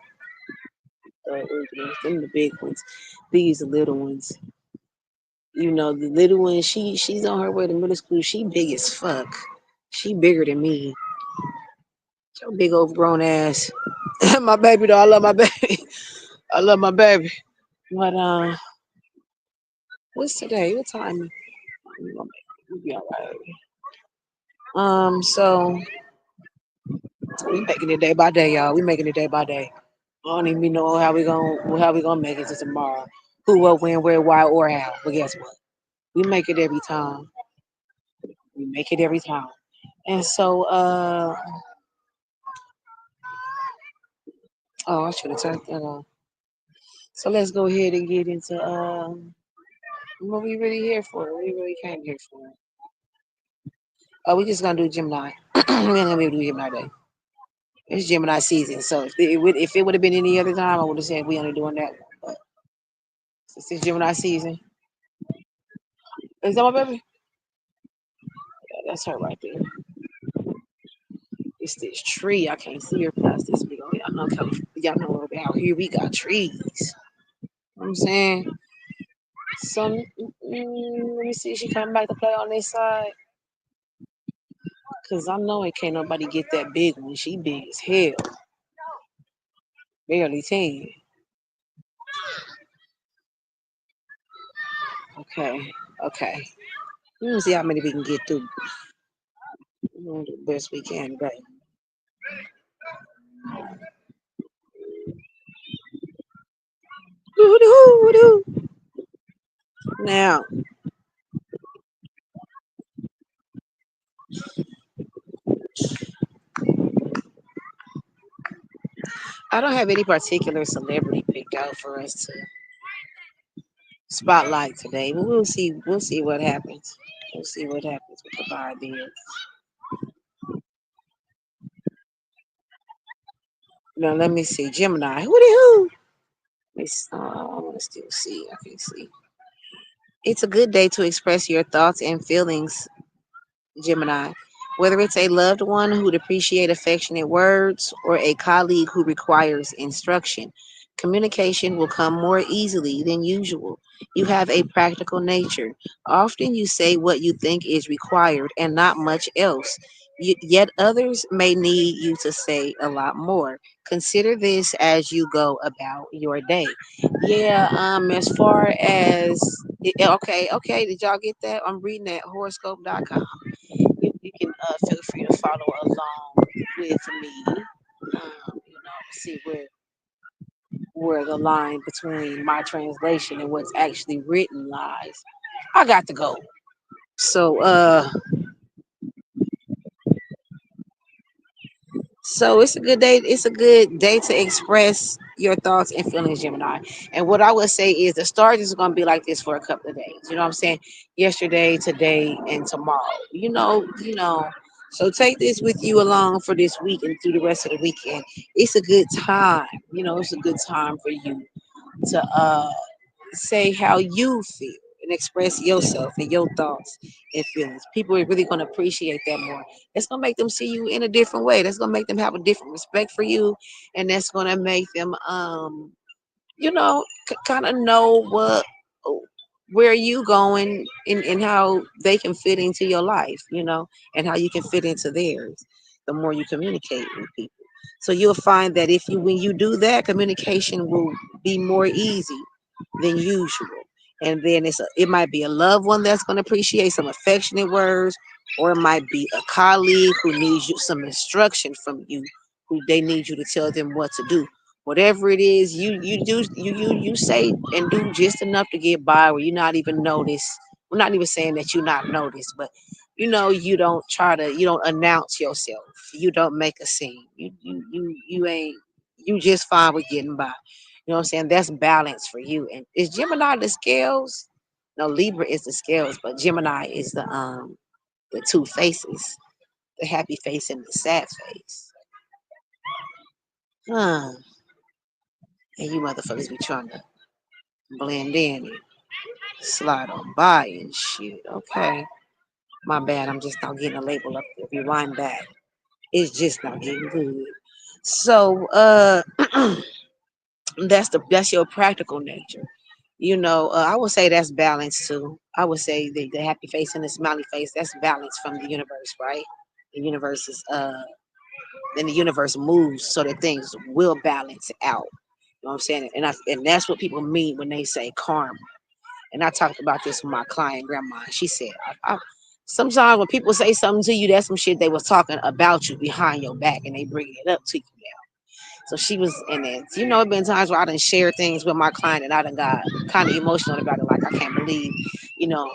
Them the big ones. These little ones. You know, the little one, she's on her way to middle school. She big as fuck. She bigger than me. Your big old grown ass. My baby though, I love my baby. I love my baby. But what's today? What time? We'll be alright. So we making it day by day, y'all. We making it day by day. I don't even know how we gonna make it to tomorrow. Who, what, when, where, why, or how. But guess what? We make it every time. We make it every time. And so oh, I should have turned that on. So let's go ahead and get into what we really here for. What we really came here for. Oh, we just gonna do Gemini. We ain't gonna be able to do Gemini day. It's Gemini season. So if it would have been any other time, I would have said we only doing that one. But since it's Gemini season, is that my baby? Yeah, that's her right there. It's this tree. I can't see her past this big old. Y'all know out here we got trees. You know what I'm saying? Some let me see. She coming back to play on this side. Cause I know it can't nobody get that big one. She big as hell. Barely 10. Okay. Okay. Let me see how many we can get through. We're gonna do the best we can today. Woo-doo, now, I don't have any particular celebrity picked out for us to spotlight today, but we'll see. We'll see what happens. We'll see what happens with the vibe there. Now, let me see. Gemini. Woo-doo. I want to still see. I can see. It's a good day to express your thoughts and feelings, Gemini. Whether it's a loved one who'd appreciate affectionate words or a colleague who requires instruction, communication will come more easily than usual. You have a practical nature. Often you say what you think is required and not much else. Yet others may need you to say a lot more. Consider this as you go about your day. Yeah, as far as okay, did y'all get that? I'm reading at horoscope.com. You can feel free to follow along with me. See where the line between my translation and what's actually written lies. I got to go. So so it's a good day. It's a good day to express your thoughts and feelings, Gemini. And what I would say is the stars is going to be like this for a couple of days. You know what I'm saying? Yesterday, today, and tomorrow. So take this with you along for this week and through the rest of the weekend. It's a good time. It's a good time for you to say how you feel and express yourself and your thoughts and feelings. People are really going to appreciate that more. That's going to make them see you in a different way. That's going to make them have a different respect for you, and that's going to make them kind of know where you going, and how they can fit into your life, and how you can fit into theirs. The more you communicate with people, so you'll find that if you when you do that, communication will be more easy than usual. And then it might be a loved one that's going to appreciate some affectionate words, or it might be a colleague who needs you some instruction from you, who they need you to tell them what to do. Whatever it is, you do you say and do just enough to get by, where you're not even noticed. We're not even saying that you're not noticed, but you don't announce yourself. You don't make a scene. You ain't you just fine with getting by. You know what I'm saying? That's balance for you. And is Gemini the scales? No, Libra is the scales, but Gemini is the two faces, the happy face and the sad face. Huh. And you motherfuckers be trying to blend in and slide on by and shit. Okay. My bad. I'm just not getting a label up there. Rewind back. It's just not getting good. So that's your practical nature. I would say that's balance too. I would say the happy face and the smiley face, that's balance from the universe, right? The universe is then the universe moves so that things will balance out. You know what I'm saying? And that's what people mean when they say karma. And I talked about this with my client grandma. She said, sometimes when people say something to you, that's some shit they was talking about you behind your back, and they bring it up to you. So she was in it. It been times where I done share things with my client, and I done got kind of emotional about it. Like, I can't believe, you know,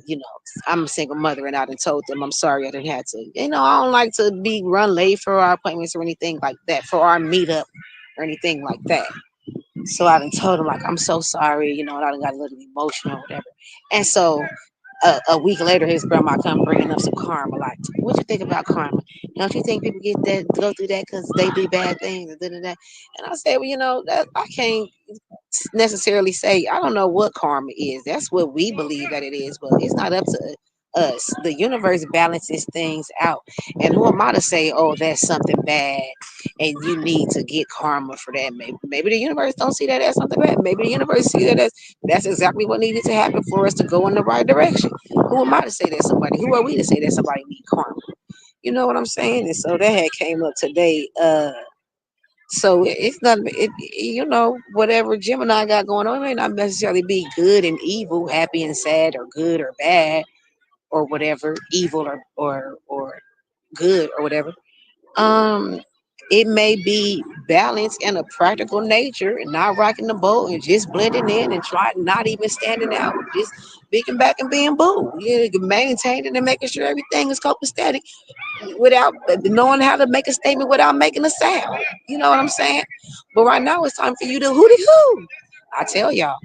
you know, I'm a single mother, and I done told them I'm sorry I didn't have to. I don't like to be run late for our appointments or anything like that, for our meetup or anything like that. So I done told him, like, I'm so sorry, and I done got a little emotional or whatever. And so a week later, his grandma come bringing up some karma. Like, what you think about karma? Don't you think people get that, go through that because they do bad things and da, da, da? And I said, well, that I can't necessarily say. I don't know what karma is. That's what we believe that it is, but it's not up to us. The universe balances things out. And who am I to say, oh, that's something bad and you need to get karma for that? Maybe the universe don't see that as something bad. Maybe the universe see that as that's exactly what needed to happen for us to go in the right direction. Who am I to say that somebody? Who are we to say that somebody need karma? You know what I'm saying? And so that had came up today. So it's not whatever Gemini got going on, it may not necessarily be good and evil, happy and sad, or good or bad, or whatever, evil or good or whatever. Um, it may be balanced and a practical nature, and not rocking the boat and just blending in and trying not even standing out, just being back and being boo. Yeah, maintaining and making sure everything is copacetic without knowing how to make a statement without making a sound. You know what I'm saying? But right now it's time for you to hooty hoo. I tell y'all,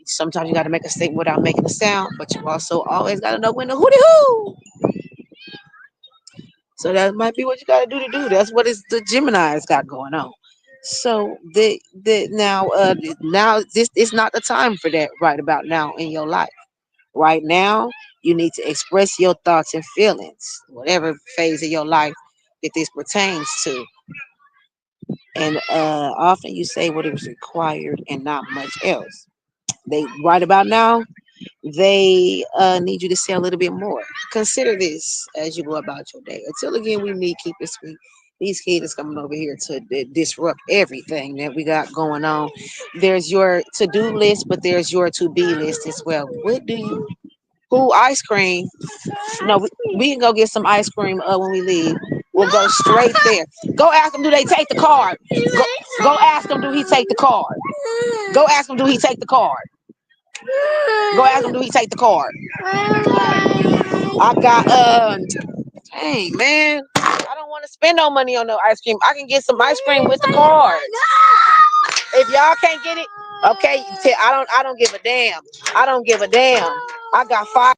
sometimes you got to make a statement without making a sound, but you also always got to know when to hooty hoo. So that might be what you got to do to do. That's what is the Gemini's got going on. So the now this is not the time for that right about now in your life. Right now, you need to express your thoughts and feelings, whatever phase of your life that this pertains to. And often you say what is required and not much else. They right about now, they need you to say a little bit more. Consider this as you go about your day. Until again we meet, keep it sweet. These kids coming over here to disrupt everything that we got going on. There's your to-do list, but there's your to-be list as well. What do you Who ice cream? No, we can go get some ice cream when we leave. We'll go straight there. Go ask them, do they take the card? Go ask them, do he take the card? Go ask him, do he take the card? Go ask him, do he take the card? I got dang man, I don't want to spend no money on no ice cream. I can get some ice cream with the card. If y'all can't get it, okay. I don't give a damn. I don't give a damn. I got five.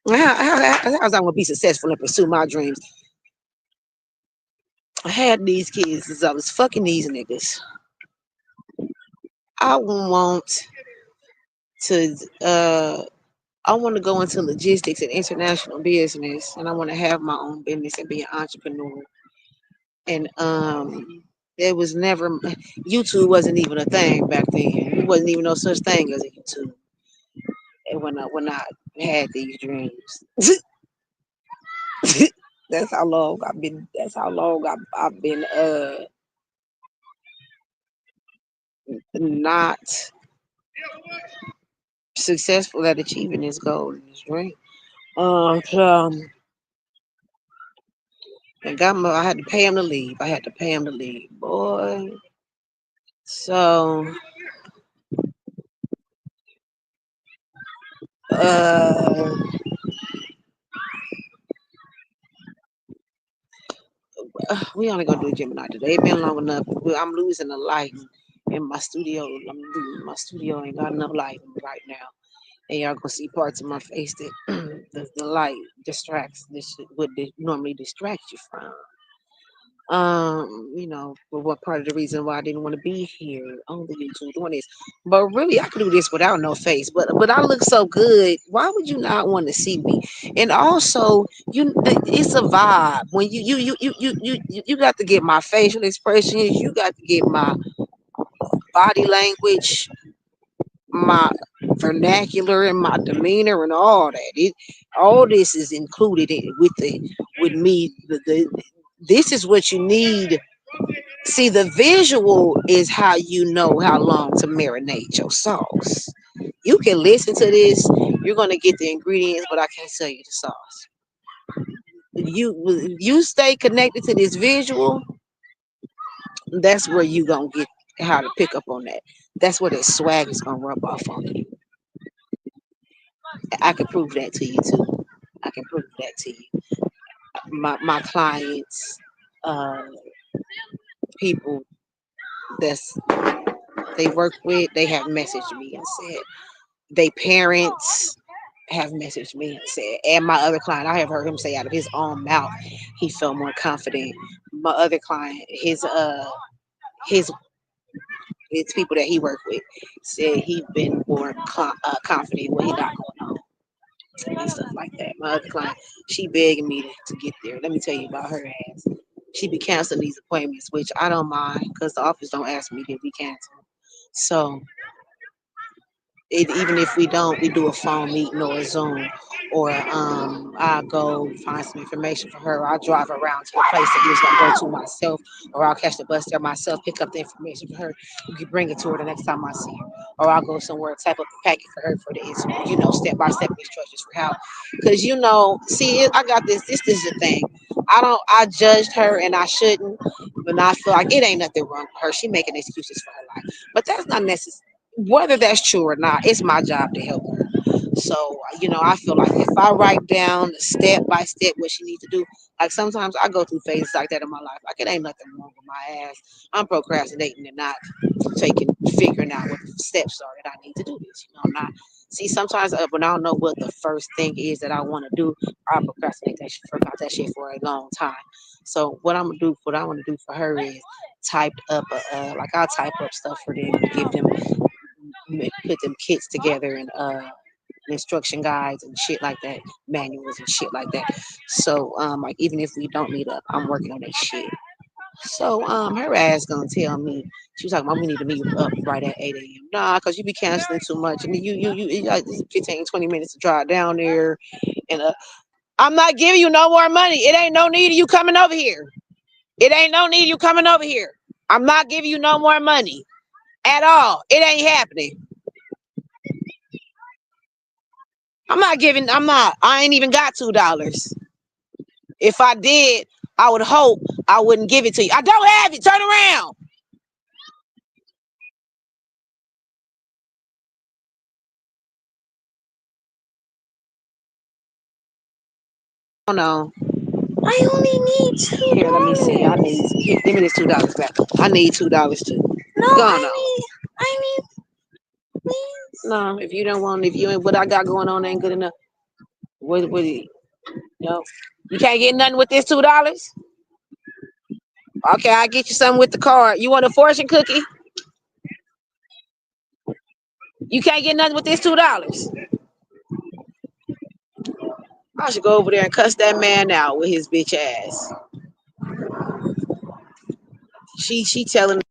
How was I gonna be successful and pursue my dreams? I had these kids as I was fucking these niggas. I want to I want to go into logistics and international business, and I want to have my own business and be an entrepreneur. And there was never YouTube wasn't even a thing back then. There wasn't even no such thing as a YouTube. And when I had these dreams, that's how long I've been. That's how long I've been not successful at achieving this goal and this dream. So, and I had to pay him to leave. I had to pay him to leave, boy. So, uh, we only gonna do Gemini today. It been long enough. I'm losing the light in my studio. My studio ain't got enough light right now, and y'all gonna see parts of my face that the light distracts. This would normally distract you from. But what part of the reason why I didn't want to be here on the YouTube doing this. But really I could do this without no face. But I look so good. Why would you not want to see me? And also, it's a vibe. When you got to get my facial expressions, you got to get my body language, my vernacular and my demeanor and all that. All this is included with me. This is what you need. See, the visual is how you know how long to marinate your sauce. You can listen to this, you're gonna get the ingredients, but I can't tell you the sauce. You stay connected to this visual, that's where you gonna get how to pick up on that. That's where the swag is gonna rub off on you. I can prove that to you too. I can prove that to you. My clients, uh, people that's they work with, they have messaged me and said they parents have messaged me and said, and my other client, I have heard him say out of his own mouth, he felt more confident. My other client, his it's people that he worked with, said he been more confident when he got going on and stuff like that. My other client, she begging me to get there. Let me tell you about her ass. She be canceling these appointments, which I don't mind because the office don't ask me to be canceled. So even if we don't, we do a phone meeting or a Zoom, or I'll go find some information for her. Or I'll drive her around to the place that we was gonna go to myself, or I'll catch the bus there myself, pick up the information for her. You can bring it to her the next time I see her, or I'll go somewhere, type up a packet for her for the interview. Step by step instructions for how. Because see, I got this. This is the thing. I judged her and I shouldn't, but I feel like it ain't nothing wrong with her. She making excuses for her life, but that's not necessary. Whether that's true or not, it's my job to help her. So, I feel like if I write down step by step what she needs to do, like sometimes I go through phases like that in my life. Like it ain't nothing wrong with my ass. I'm procrastinating and not figuring out what the steps are that I need to do this. Not see sometimes when I don't know what the first thing is that I want to do, I procrastinate about that shit for a long time. So what I want to do for her is typed up like I'll type up stuff for them and give them put them kits together and instruction guides and shit like that, manuals and shit like that. So like even if we don't meet up, I'm working on that shit. So her ass gonna tell me she was talking about we need to meet up right at 8 a.m. Nah, cause you be canceling too much, and you like 15, 20 minutes to drive down there, and I'm not giving you no more money. It ain't no need of you coming over here. It ain't no need you coming over here. I'm not giving you no more money at all. It ain't happening. I ain't even got $2. If I did, I would hope I wouldn't give it to you. I don't have it. Turn around. Oh no. I only need $2. Here, let me see. Here, give me this $2 back. I need $2 too. No, Go on. I need, please. No, if you don't want, if you ain't what I got going on ain't good enough. What no. You can't get nothing with this $2? Okay, I'll get you something with the card. You want a fortune cookie? You can't get nothing with this $2. I should go over there and cuss that man out with his bitch ass. She telling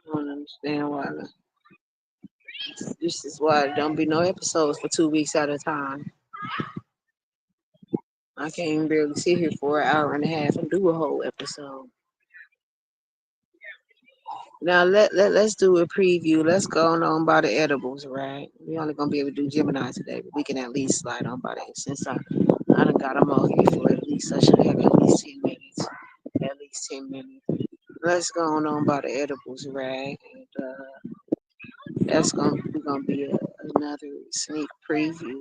I don't understand why. This is why there don't be no episodes for 2 weeks at a time. I can't even barely sit here for an hour and a half and do a whole episode. Now let's do a preview. Let's go on by the edibles, right? We only gonna be able to do Gemini today, but we can at least slide on by that. Since I done got them all here for at least I should have at least 10 minutes. At least 10 minutes. Let's go on by the edibles, right? And that's gonna be another sneak preview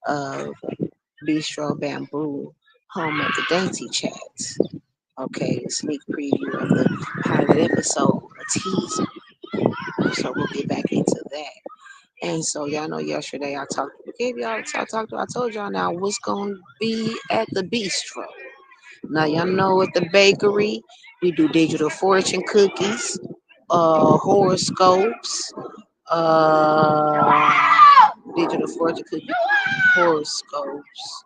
of Bistro Bamboo, home of the Dainty chats. Okay, a sneak preview of the pilot episode, a teaser. So we'll get back into that. And so y'all know yesterday I told y'all now what's gonna be at the bistro. Now y'all know at the bakery we do digital fortune cookies, horoscopes, digital fortune cookie horoscopes,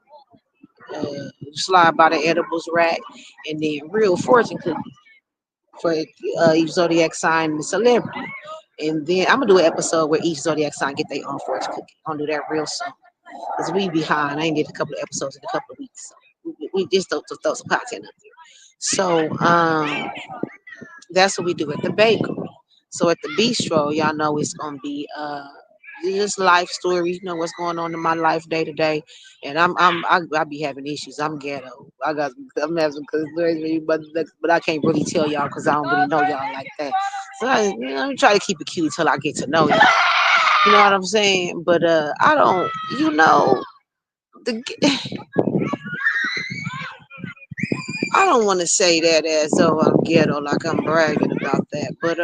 slide by the edibles rack, and then real fortune cookies for each zodiac sign and celebrity. And then I'm gonna do an episode where each zodiac sign get their own fortune cookie. I'm gonna do that real soon because we behind. I ain't did a couple of episodes in a couple of weeks, so we just throw some content up there. So that's what we do at the bakery. So at the bistro, y'all know it's gonna be just life stories, you know what's going on in my life day to day, and I be having issues. I'm ghetto. I'm having some concerns, but I can't really tell y'all because I don't really know y'all like that. So I try to keep it cute till I get to know y'all. You know what I'm saying? But I don't. You know the I don't want to say that as though I'm ghetto, like I'm bragging about that, but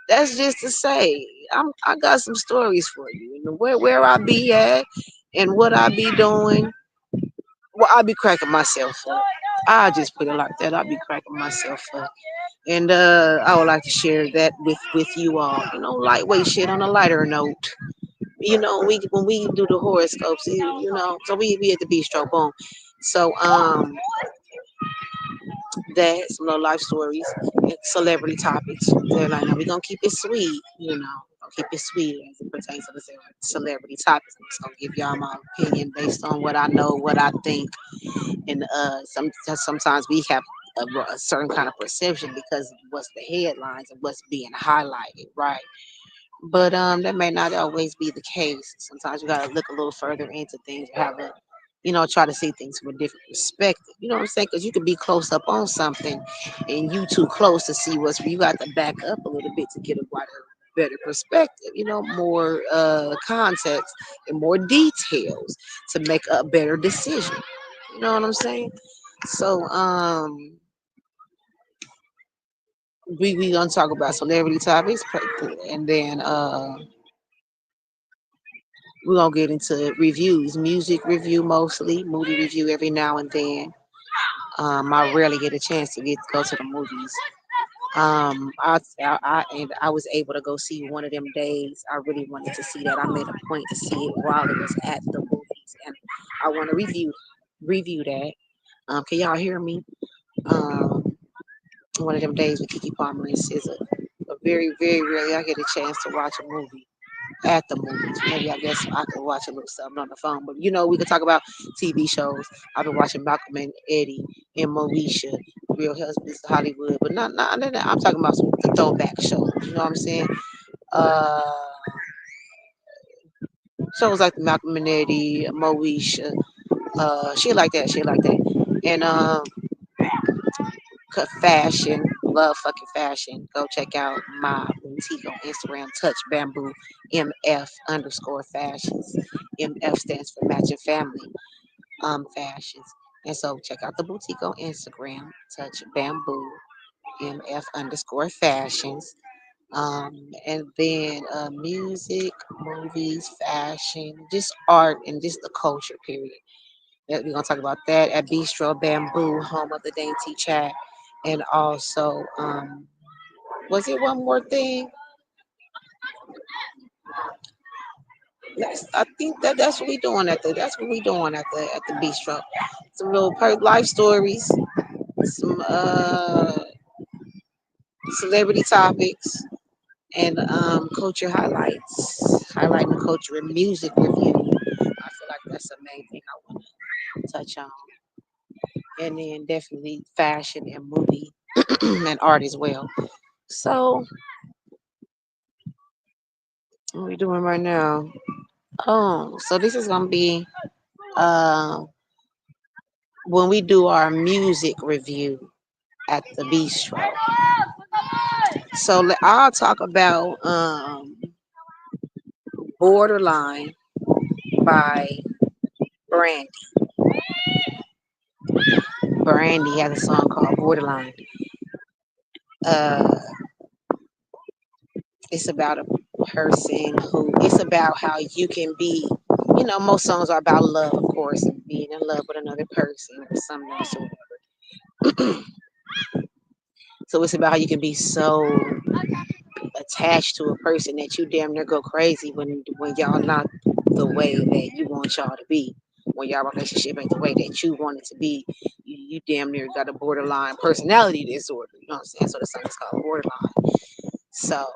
that's just to say I got some stories for you. And where I be at and what I be doing. Well, I be cracking myself up. I just put it like that. I be cracking myself up, and I would like to share that with you all. You know, lightweight shit on a lighter note. You know, we when we do the horoscopes, you know, so we at the bistro, boom. So that some little life stories, and celebrity topics. They're like, no, we're gonna keep it sweet, you know, gonna keep it sweet as it pertains to the celebrity topics. I'm just gonna give y'all my opinion based on what I know, what I think, and sometimes we have a certain kind of perception because of what's the headlines and what's being highlighted, right? But that may not always be the case. Sometimes you gotta look a little further into things, have a try to see things from a different perspective. You know what I'm saying? Because you could be close up on something, and you too close to see what's. You got to back up a little bit to get a wider, better perspective. You know, more context and more details to make a better decision. You know what I'm saying? So we gonna talk about celebrity topics, and then we're gonna get into reviews, music review mostly, movie review every now and then. I rarely get a chance to go to the movies. And I was able to go see one of them days. I really wanted to see that. I made a point to see it while it was at the movies, and I want to review that. Can y'all hear me? Um, One of them days with Kiki Palmer and SZA. But very rarely I get a chance to watch a movie at the movies. Maybe I guess I could watch a little something on the phone. But you know, we could talk about TV shows. I've been watching Malcolm and Eddie and Moesha, Real Husbands of Hollywood, but not. I'm talking about some the throwback shows. You know what I'm saying? Uh, Shows like the Malcolm and Eddie, Moesha, shit like that, and fashion, love fucking fashion. Go check out my boutique on Instagram, Touch Bamboo MF underscore fashions. MF stands for Matching Family fashions. And so check out the boutique on Instagram, Touch Bamboo MF underscore fashions. And then music, movies, fashion, just art, and just the culture, period. Yeah, we're gonna talk about that at Bistro Bamboo, home of the Dainty chat. And also, was it one more thing? I think that's what we doing at the bistro. Some little life stories, some celebrity topics, and culture highlights, highlighting the culture and music review. I feel like that's the main thing I want to touch on, and then definitely fashion and movie and art as well. So, what are we doing right now? Oh, so this is gonna be uh, when we do our music review at the bistro. So I'll talk about Borderline by Brandy. Brandy has a song called Borderline. Uh, it's about a person who. It's about how you can be. You know, most songs are about love, of course, and being in love with another person or something else. So it's about how you can be so attached to a person that you damn near go crazy when y'all not the way that you want y'all to be. When y'all relationship ain't the way that you want it to be, you damn near got a borderline personality disorder. You know what I'm saying? So the song is called Borderline. So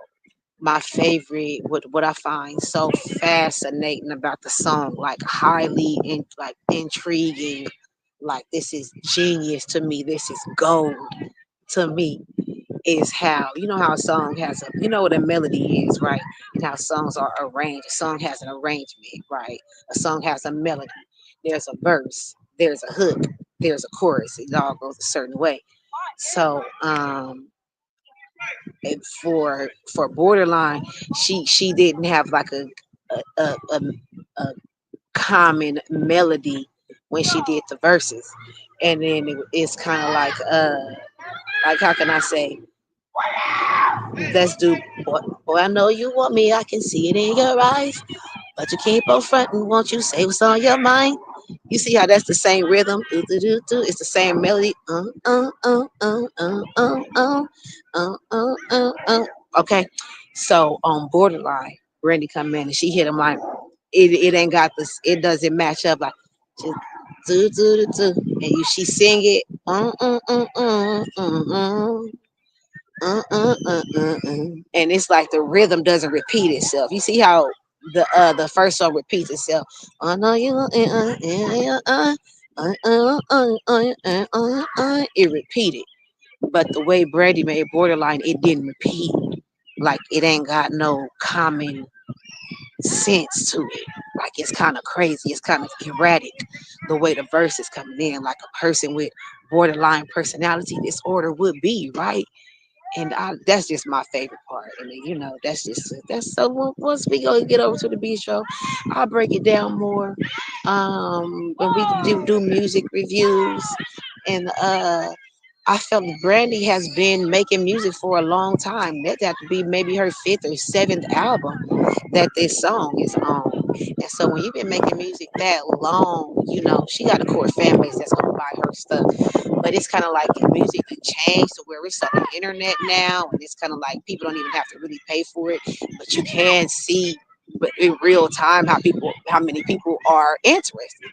my favorite, what I find so fascinating about the song, like highly like intriguing, like this is genius to me. This is gold to me is how how a song has a what a melody is, right? And how songs are arranged. A song has an arrangement, right? A song has a melody. There's a verse, there's a hook, there's a chorus. It all goes a certain way. So for Borderline, she didn't have like a, a common melody when she did the verses. And then it's kind of like how can I say, let's do, boy, I know you want me, I can see it in your eyes, but you keep on fronting, won't you say what's on your mind? You see how that's the same rhythm? Do, do, do, do. It's the same melody. Okay. So on Borderline, Brandy come in and she hit him like, it ain't got this, it doesn't match up like, just do, do, do, do. And she sing it. And it's like the rhythm doesn't repeat itself. You see how the first song repeats itself. I know you. It repeated, but the way Brandy made Borderline, it didn't repeat. Like it ain't got no common sense to it. Like it's kind of crazy. It's kind of erratic the way the verse is coming in. Like a person with borderline personality disorder would be, right? And that's just my favorite part. And that's so. Once we go get over to the bistro, I'll break it down more. When we do music reviews, and I felt Brandy has been making music for a long time. That had to be maybe her fifth or seventh album that this song is on. And so when you've been making music that long, she got a core fan base that's gonna buy her stuff. But it's kind of like the music that changed to where it's on the internet now, and it's kind of like people don't even have to really pay for it, but you can see, but in real time, how many people are interested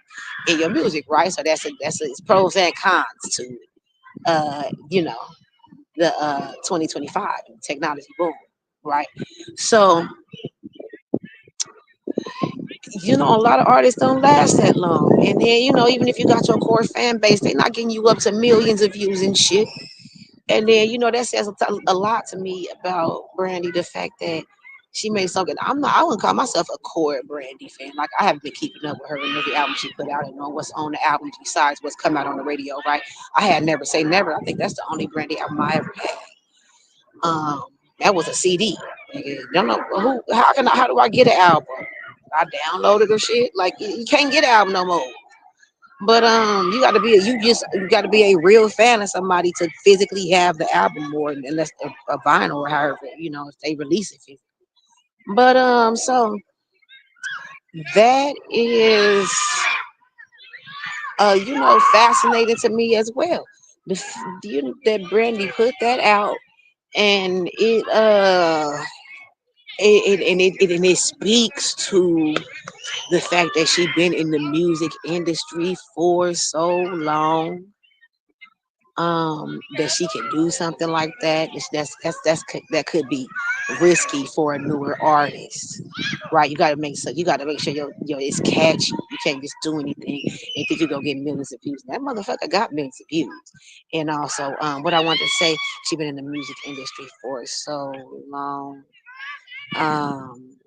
in your music, right? So it's pros and cons to it. You know, the 2025 technology boom, right? So a lot of artists don't last that long, and then even if you got your core fan base, they're not getting you up to millions of views and shit. And then that says a lot to me about Brandy, the fact that she made something. I wouldn't call myself a core Brandy fan. Like I haven't been keeping up with her and every album she put out and knowing what's on the album besides what's come out on the radio, right? I had Never Say Never. I think that's the only Brandy album I ever had. Um, that was a CD. Nigga, don't know how do I get an album? I downloaded or shit. Like you can't get an album no more. But you got to be a real fan of somebody to physically have the album more unless a vinyl or however if they release it physically. But that is fascinating to me as well. That Brandy put that out and it speaks to the fact that she been in the music industry for so long, that she can do something like that. That could be risky for a newer artist, right? You got to make sure your it's catchy. You can't just do anything and think you're gonna get millions of views. That motherfucker got millions of views. And also, what I wanted to say, she been in the music industry for so long. um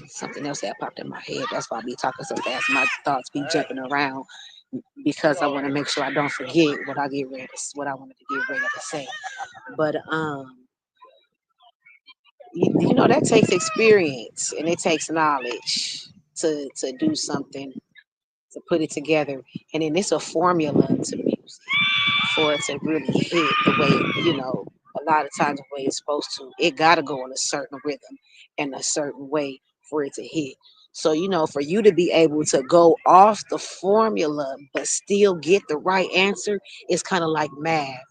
Something else that popped in my head. That's why I be talking so fast. My thoughts be jumping around because I want to make sure I don't forget what I wanted to get ready to say. But that takes experience and it takes knowledge to do something, to put it together, and then it's a formula to music for it to really hit the way a lot of times the way it's supposed to. It got to go in a certain rhythm and a certain way for it to hit. So for you to be able to go off the formula but still get the right answer, it's kind of like math.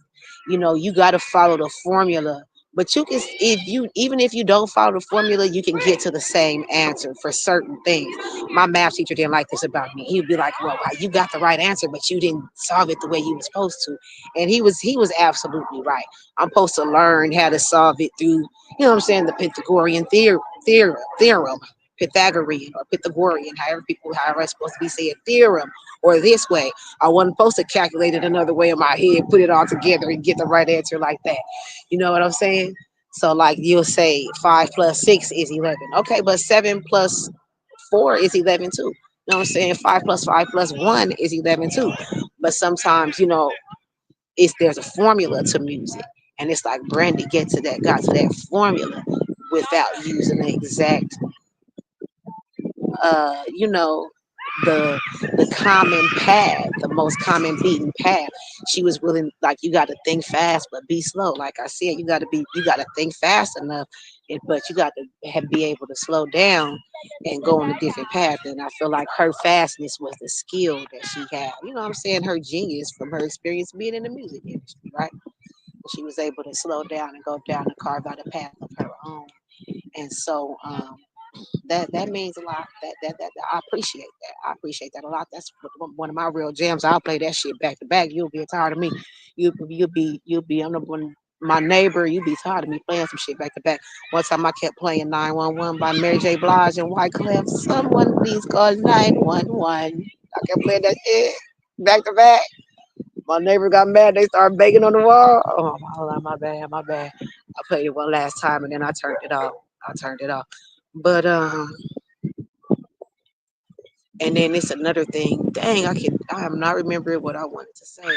You got to follow the formula, but you can, even if you don't follow the formula, you can get to the same answer for certain things. My math teacher didn't like this about me. He'd be like, well, you got the right answer but you didn't solve it the way you were supposed to. And he was absolutely right. I'm supposed to learn how to solve it through, what I'm saying, the Pythagorean theorem, Pythagorean or Pythagorean, however it's supposed to be said, theorem, or this way. I wasn't supposed to calculate it another way in my head, put it all together and get the right answer like that. You know what I'm saying? So like you'll say 5 plus 6 is 11. Okay, but 7 plus 4 is 11 too. You know what I'm saying? 5 plus 5 plus 1 is 11 too. But sometimes, there's a formula to music. And it's like Brandy got to that formula without using the exact uh, you know, the common path, the most common beaten path. She was willing, like, you got to think fast but be slow. Like I said, you got to think fast enough, but you got to be able to slow down and go on a different path. And I feel like her fastness was the skill that she had. You know what I'm saying? Her genius from her experience being in the music industry, right? She was able to slow down and go down and carve out a path of her own. And so that means a lot. That I appreciate that. I appreciate that a lot. That's one of my real jams. I'll play that shit back to back. You'll get tired of me. You'll be. I'm the one. My neighbor, you be tired of me playing some shit back to back. One time I kept playing 911 by Mary J. Blige and Wyclef. Someone please call 911. I kept playing that shit back to back. My neighbor got mad. They started banging on the wall. Oh, hold on, my bad, my bad. I played it one last time and then I turned it off. I turned it off. But and then it's another thing. Dang, I am not remembering what I wanted to say.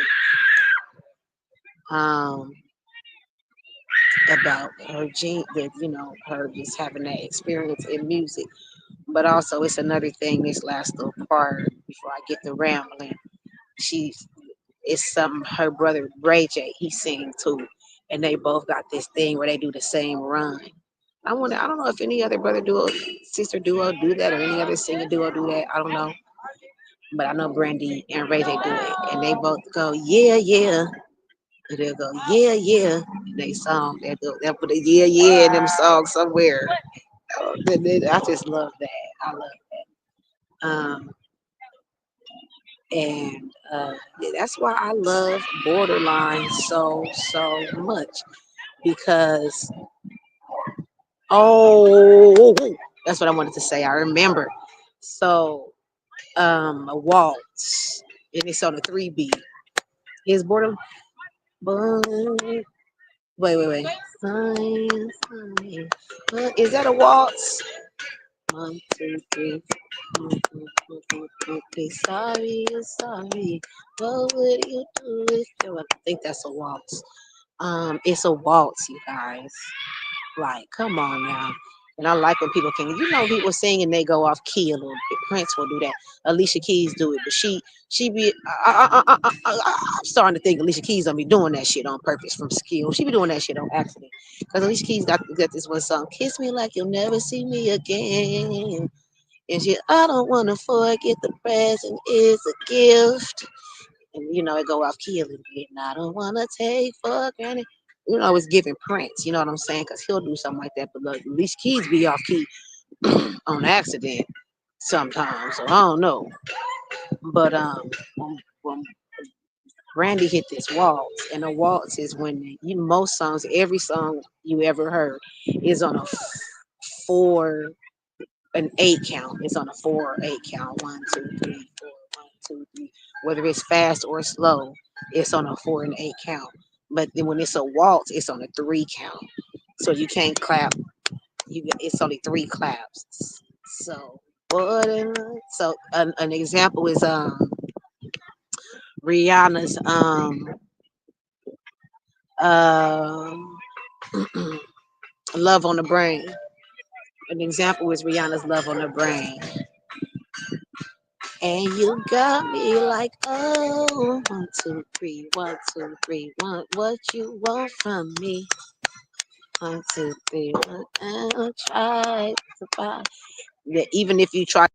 Um, about her gene, that her just having that experience in music. But also, it's another thing. This last little part before I get to rambling. She, it's some her brother Ray J. He sing too, and they both got this thing where they do the same run. I don't know if any other brother duo, sister duo do that, or any other singer duo do that. I don't know. But I know Brandy and Ray J do it, and they both go, yeah, yeah. And they'll go, yeah, yeah. In they song, they'll put a yeah, yeah in them songs somewhere. I just love that. I love that. And yeah, that's why I love Borderline so much because oh, that's what I wanted to say. I remember. So a waltz, and it's on a 3 beat. Is Borderline? Wait. Sign, sign. Is that a waltz? One, two, three. Sorry, sorry. What would you do if you? I think that's a waltz. It's a waltz, you guys. Like, come on now. And I like when people can, people sing and they go off key a little bit. Prince will do that. Alicia Keys do it, but she be. I'm starting to think Alicia Keys don't be doing that shit on purpose from skill. She be doing that shit on accident. Cause Alicia Keys got this one song, "Kiss Me Like You'll Never See Me Again," and I don't wanna forget the present is a gift, and it go off key a little bit. And I don't wanna take for granted. It's giving Prince. You know what I'm saying? Because he'll do something like that. But look, at least keys be off key on accident sometimes. So I don't know. But when Randy hit this waltz, and a waltz is when most songs, every song you ever heard, is on a 4 an 8 count. It's on a 4 or 8 count. 1, 2, 3, 4. 1, 2, 3. Whether it's fast or slow, it's on a 4 and 8 count. But then when it's a waltz, it's on a 3 count. So you can't clap. It's only 3 claps. So an example is Rihanna's um Love on the Brain. An example is Rihanna's Love on the Brain. And you got me like, oh, 1, 2, 3, 1, 2, 3, what you want from me? 1, 2, 3, I'll try to find. Yeah, even if you try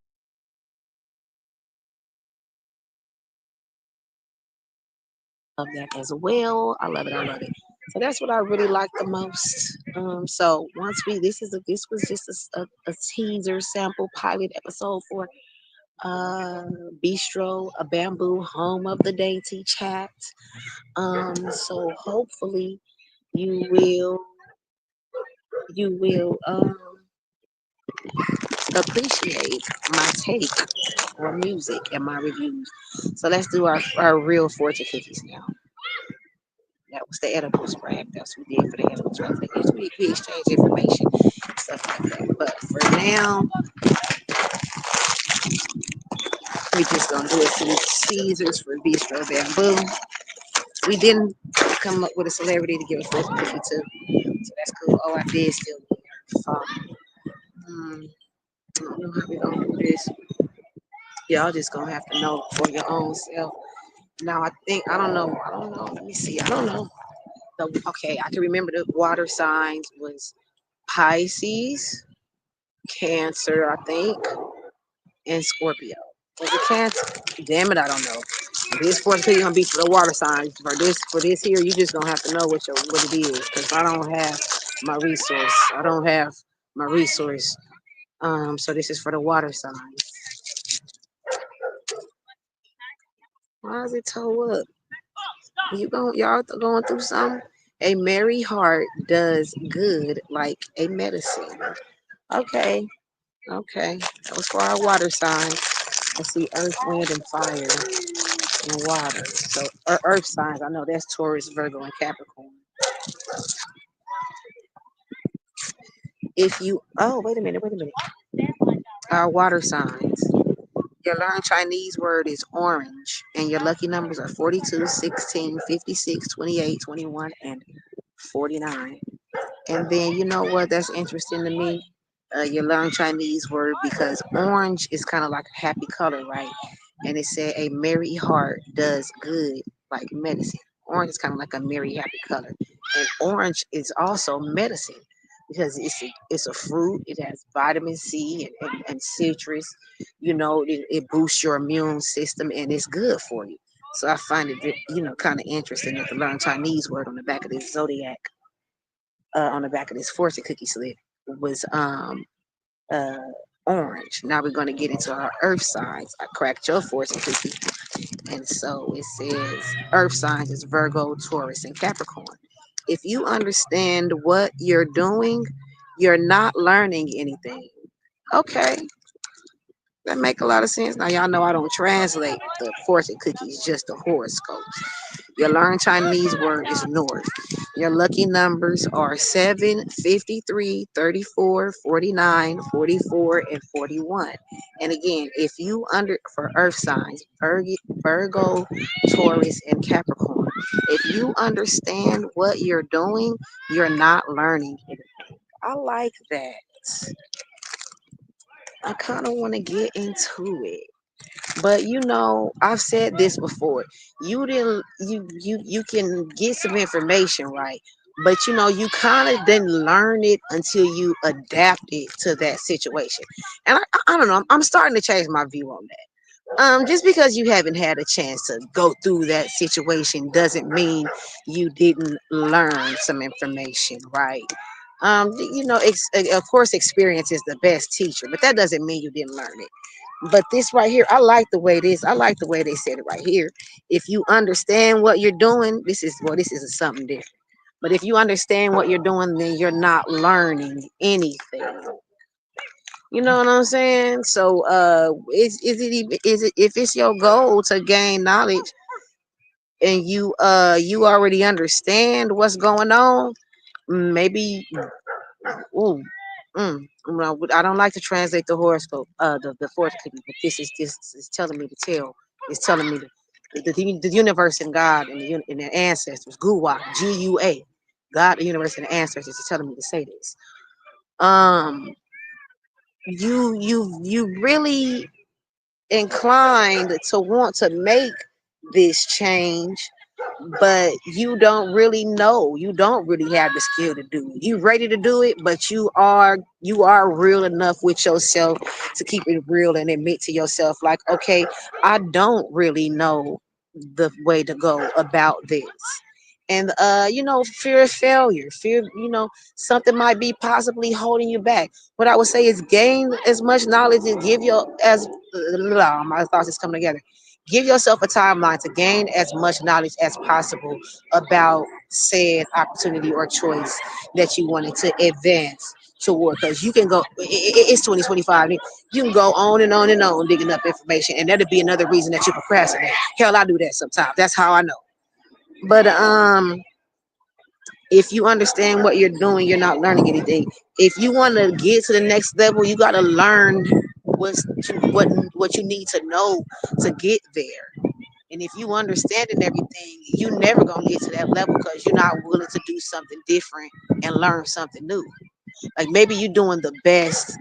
love that as well. I love it. I love it. So that's what I really like the most. So once this was just a teaser sample pilot episode for uh Bistro, a bamboo home of the Dainty chat. So hopefully you will appreciate my take on music and my reviews. So let's do our real fortune cookies now. That was the edible scrap. That's what we did for the edible scrap. We exchange information, stuff like that. But for now, we just gonna do a few Caesars for Bistro Bamboo. We didn't come up with a celebrity to give a fortune cookie to, so that's cool. Oh, I did still. Um, I don't know how we gonna do this. Y'all just gonna have to know for your own self. Now I think I don't know. Let me see. I don't know. Okay, I can remember the water signs was Pisces, Cancer, I think, and Scorpio. Was it Cancer? Damn it, I don't know. This fortune cookie gonna be for the water signs. For this here, you just gonna have to know what it is, because I don't have my resource. I don't have my resource. So this is for the water signs. Why is it toe up? Y'all going through something? A merry heart does good like a medicine. Okay, okay. That was for our water signs. I see earth, wind, and fire and water. So earth signs, I know that's Taurus, Virgo, and Capricorn. If you wait a minute. Our water signs. Your learned Chinese word is orange, and your lucky numbers are 42, 16, 56, 28, 21, and 49. And then you know what? That's interesting to me. You learn Chinese word because orange is kind of like a happy color, right? And it said a merry heart does good like medicine. Orange is kind of like a merry, happy color, and orange is also medicine because it's a fruit. It has vitamin C and citrus. It boosts your immune system and it's good for you. So I find it, kind of interesting that the learn Chinese word on the back of this zodiac, on the back of this fortune cookie slip was uh orange. Now we're going to get into our earth signs. I cracked your fortune cookie, and so it says earth signs is Virgo, Taurus, and Capricorn. If you understand what you're doing, you're not learning anything. Okay, that make a lot of sense. Now y'all know I don't translate the fortune cookies, just the horoscopes. Your learn Chinese word is north. Your lucky numbers are 7, 53, 34, 49, 44, and 41. And again, if you for earth signs, Virgo, Taurus, and Capricorn, if you understand what you're doing, you're not learning it. I like that. I kind of want to get into it. But I've said this before. You didn't you can get some information, right? But you kind of didn't learn it until you adapt it to that situation. And I don't know, I'm starting to change my view on that. Just because you haven't had a chance to go through that situation doesn't mean you didn't learn some information, right? Of course experience is the best teacher, but that doesn't mean you didn't learn it. But this right here, I like the way it is. I like the way they said it right here. If you understand what you're doing, this is something different. But if you understand what you're doing, then you're not learning anything. You know what I'm saying? So, if it's your goal to gain knowledge and you already understand what's going on, maybe. Ooh, well, I don't like to translate the horoscope, the fortune cookie, but this is telling me to tell. It's telling me the universe and God and the ancestors, Gua, Gua, God, the universe and the ancestors is telling me to say this. Um, you really inclined to want to make this change, but you don't really know. You don't really have the skill to do it. You ready to do it, but you are real enough with yourself to keep it real and admit to yourself, like, okay, I don't really know the way to go about this. And fear of failure, fear, something might be possibly holding you back. What I would say is gain as much knowledge and give your as my thoughts is coming together. Give yourself a timeline to gain as much knowledge as possible about said opportunity or choice that you wanted to advance toward. Because you can go, it's 2025. You can go on and on and on digging up information, and that'll be another reason that you procrastinate. Hell, I do that sometimes. That's how I know. But if you understand what you're doing, you're not learning anything. If you want to get to the next level, you got to learn what you need to know to get there. And if you understanding everything, you never gonna get to that level because you're not willing to do something different and learn something new. Like maybe you're doing the best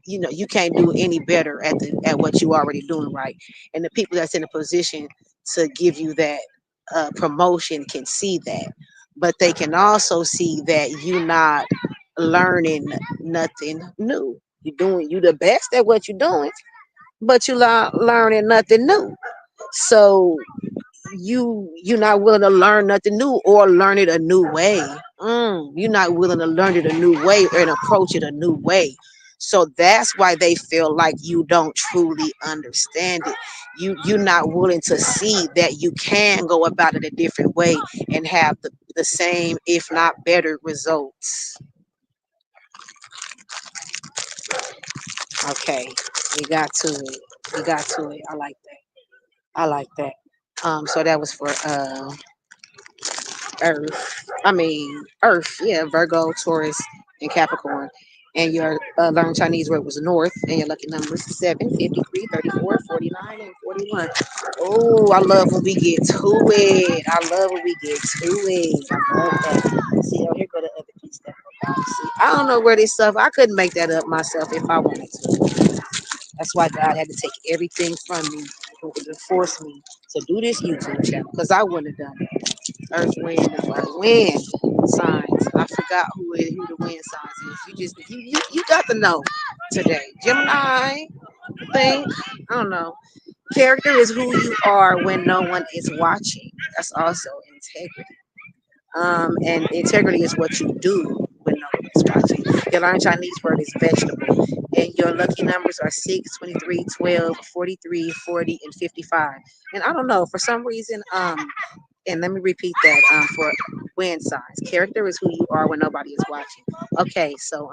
you can't do any better at what you already doing right. And the people that's in a position to give you that promotion can see that, but they can also see that you not learning nothing new. You the best at what you're doing, but you learning nothing new. So you're not willing to learn nothing new or learn it a new way. You're not willing to learn it a new way and approach it a new way. So that's why they feel like you don't truly understand it. You're not willing to see that you can go about it a different way and have the same, if not better, results. Okay, we got to it. We got to it. I like that. I like that. So that was for Earth. I mean, Earth. Yeah, Virgo, Taurus, and Capricorn. And your learned Chinese word was North, and your lucky numbers 7, 53, 34, 49, and 41. Oh, I love when we get to it. I love when we get to it. I love that. See, oh, here go the other piece that see, I don't know where this stuff. I couldn't make that up myself if I wanted to. That's why God had to take everything from me to force me to do this YouTube channel because I wouldn't have done it. Earth, wind, and fire. Wind signs. I forgot who the wind signs is. You got to know today. Gemini, I think. I don't know. Character is who you are when no one is watching. That's also integrity. And integrity is what you do when no one is watching. Your learned Chinese word is vegetable. And your lucky numbers are 6, 23, 12, 43, 40, and 55. And I don't know, for some reason, and let me repeat that for wind signs. Character is who you are when nobody is watching. Okay, so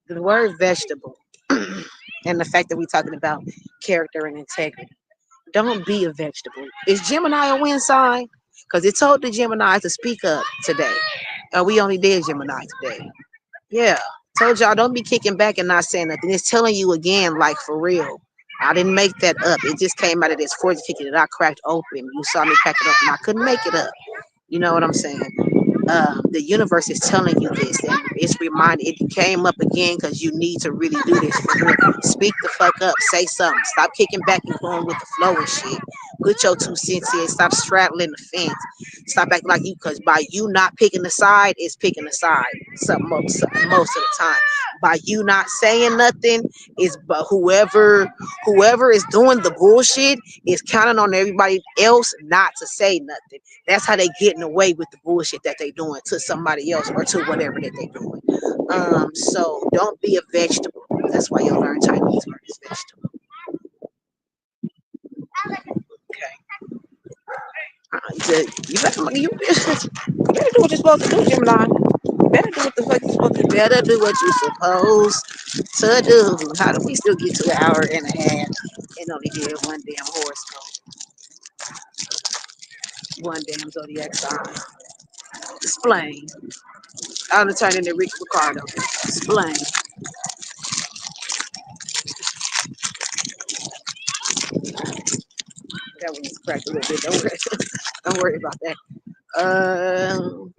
the word vegetable and the fact that we're talking about character and integrity. Don't be a vegetable. Is Gemini a wind sign? Because it told the Gemini to speak up today. We only did Gemini today. Yeah. Told y'all don't be kicking back and not saying nothing. It's telling you again, like for real. I didn't make that up. It just came out of this fortune ticket that I cracked open. You saw me crack it open. I couldn't make it up. You know what I'm saying? The universe is telling you this, and it's reminded. It came up again because you need to really do this for real. Speak the fuck up. Say something. Stop kicking back and going with the flow and shit. Put your 2 cents in. Stop straddling the fence. Stop acting like you, because by you not picking the side, it's picking the side. Most of the time. By you not saying nothing, is but whoever is doing the bullshit is counting on everybody else not to say nothing. That's how they getting away with the bullshit that they doing to somebody else or to whatever that they doing. So don't be a vegetable. That's why you'll learn Chinese word is vegetable. Okay. You better do what you're supposed to do, Gemini. You better do what the fuck you're supposed to do. Better do what you're supposed to do. How do we still get to an hour and a half and only did one damn horoscope, one damn zodiac sign? Explain. I'm gonna turn into Rick Ricardo. Explain. That one was cracked a little bit. Don't worry, don't worry about that. Um,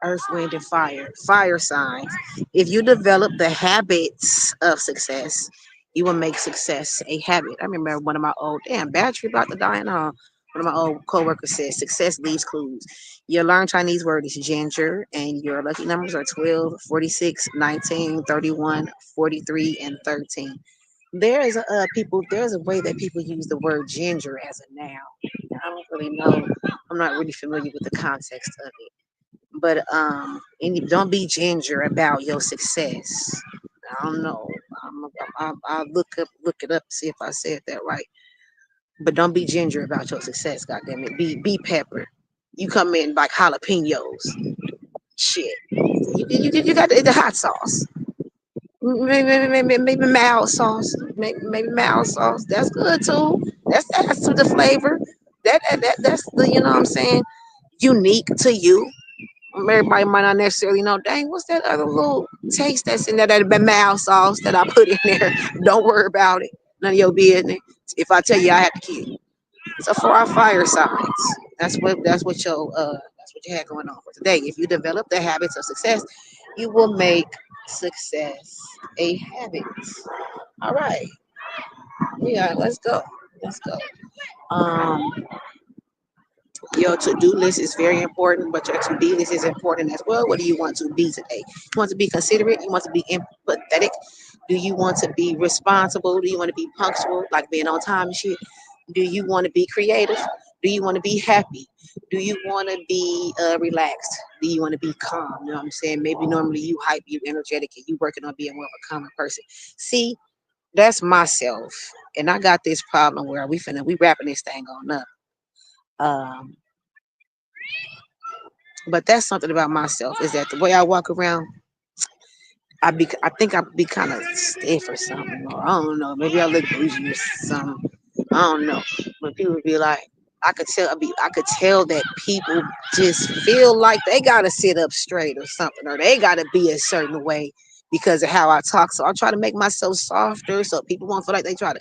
Earth, wind, and fire. Fire signs. If you develop the habits of success, you will make success a habit. I remember one of my old damn battery about to die now. One of my old coworkers said, "Success leaves clues." Your learned Chinese word is ginger, and your lucky numbers are 12, 46, 19, 31, 43, and 13. There is there's a way that people use the word ginger as a noun. I don't really know. I'm not really familiar with the context of it. But and don't be ginger about your success. I don't know. I'll look it up, see if I said that right. But don't be ginger about your success. God damn it. Be pepper. You come in like jalapenos. Shit. You got the hot sauce. Maybe mild sauce. Maybe mild sauce. That's good too. That's adds to the flavor. That's the, you know what I'm saying, unique to you. Everybody might not necessarily know. Dang, what's that other little taste that's in there? That mild sauce that I put in there. Don't worry about it. None of your business. If I tell you, I have to kill you. So for our fire signs, that's what you had going on for today. If you develop the habits of success, you will make success, a habit. All right. Yeah, let's go. Let's go. Um, your to-do list is very important, but your to-be list is important as well. What do you want to be today? You want to be considerate? You want to be empathetic? Do you want to be responsible? Do you want to be punctual, like being on time and shit? Do you want to be creative? Do you want to be happy? Do you want to be relaxed? Do you want to be calm? You know what I'm saying? Maybe normally you hype, you energetic, and you working on being more of a common person. See, that's myself, and I got this problem where we wrapping this thing on up. Um, but that's something about myself is that the way I walk around, I think I be kind of stiff or something, or I don't know, maybe I look bougie or something. I don't know, but people be like, I could tell that people just feel like they gotta sit up straight or something, or they gotta be a certain way because of how I talk. So I try to make myself softer so people won't feel like they gotta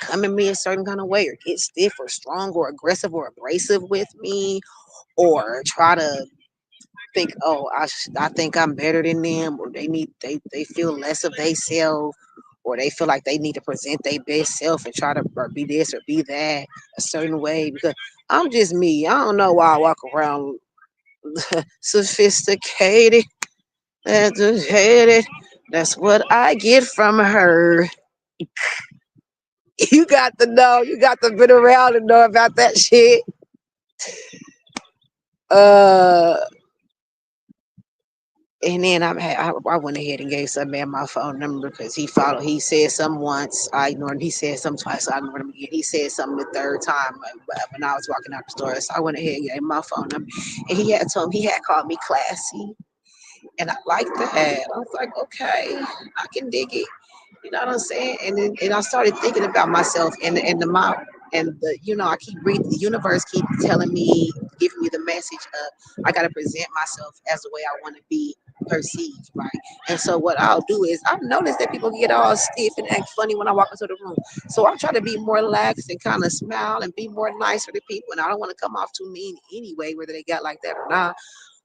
come at me a certain kind of way or get stiff or strong or aggressive or abrasive with me or try to think, oh, I think I'm better than them, or they feel less of they self, or they feel like they need to present their best self and try to or be this or be that a certain way because I'm just me. I don't know why I walk around sophisticated, educated. That's what I get from her. You got to know. You got to been around and know about that shit. Uh, And then I went ahead and gave some man my phone number because he followed. He said something once, I ignored him. He said something twice, I ignored him again. He said something the third time when I was walking out the store. So I went ahead and gave him my phone number. And he had told me he had called me classy. And I liked that. I was like, okay, I can dig it. You know what I'm saying? And I started thinking about myself and the mouth and the I keep reading the universe keep telling me, giving me the message of I gotta present myself as the way I want to be perceived, right? And so what I'll do is I've noticed that people get all stiff and act funny when I walk into the room. So I try to be more relaxed and kind of smile and be more nicer to people. And I don't want to come off too mean anyway, whether they got like that or not.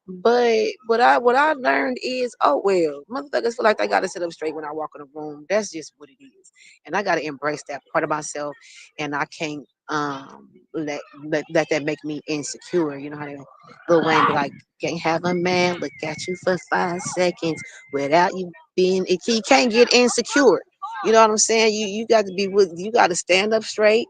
But what I learned is, oh well, motherfuckers feel like they gotta sit up straight when I walk in the room. That's just what it is, and I gotta embrace that part of myself, and I can't let that make me insecure. You know how they Lil Wayne be like, can't have a man look at you for 5 seconds without you being. He can't get insecure. You know what I'm saying? You got to be with. You got to stand up straight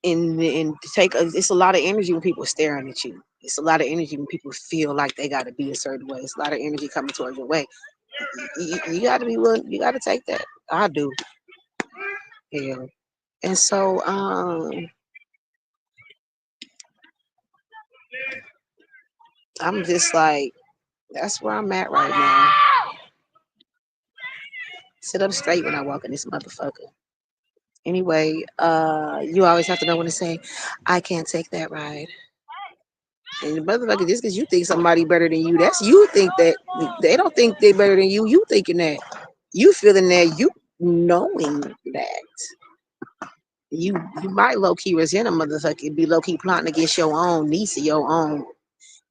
and take it's a lot of energy when people are staring at you. It's a lot of energy when people feel like they got to be a certain way. It's a lot of energy coming towards your way. You got to be willing. You got to take that. I do. Yeah. And so I'm just like that's where I'm at right now. Sit up straight when I walk in this motherfucker. Anyway, you always have to know when to say, I can't take that ride. And the motherfucker, just because you think somebody better than you, that's you think that they don't think they better than you. You thinking that you feeling that you knowing that you might low key resent a motherfucker, be low key plotting against your own niece or your own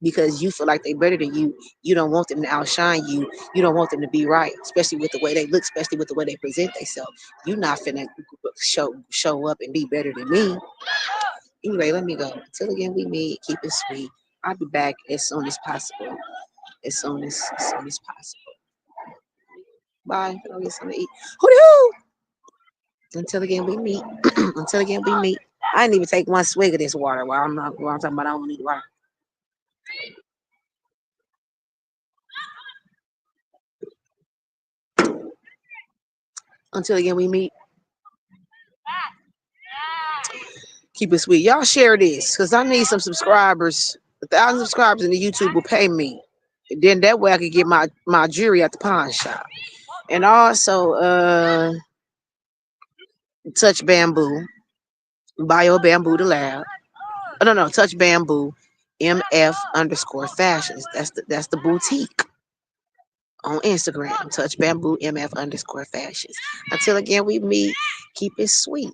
because you feel like they better than you. You don't want them to outshine you. You don't want them to be right, especially with the way they look, especially with the way they present themselves. You not finna show up and be better than me. Anyway, let me go. Till again we meet. Keep it sweet. I'll be back as soon as possible. As soon as possible. Bye. I'll get something to eat. Hoo-doo! Until again we meet. Until again we meet. I didn't even take one swig of this water while I'm talking about I don't need water. Until again we meet. Keep it sweet. Y'all share this because I need some subscribers. 1,000 subscribers and the YouTube will pay me. And then that way I can get my jewelry at the pawn shop. And also touch bamboo. Bio Bamboo the Lab. Oh, no, Touch Bamboo, MF underscore fashions. That's the boutique on Instagram. Touch Bamboo, MF underscore fashions. Until again we meet, keep it sweet.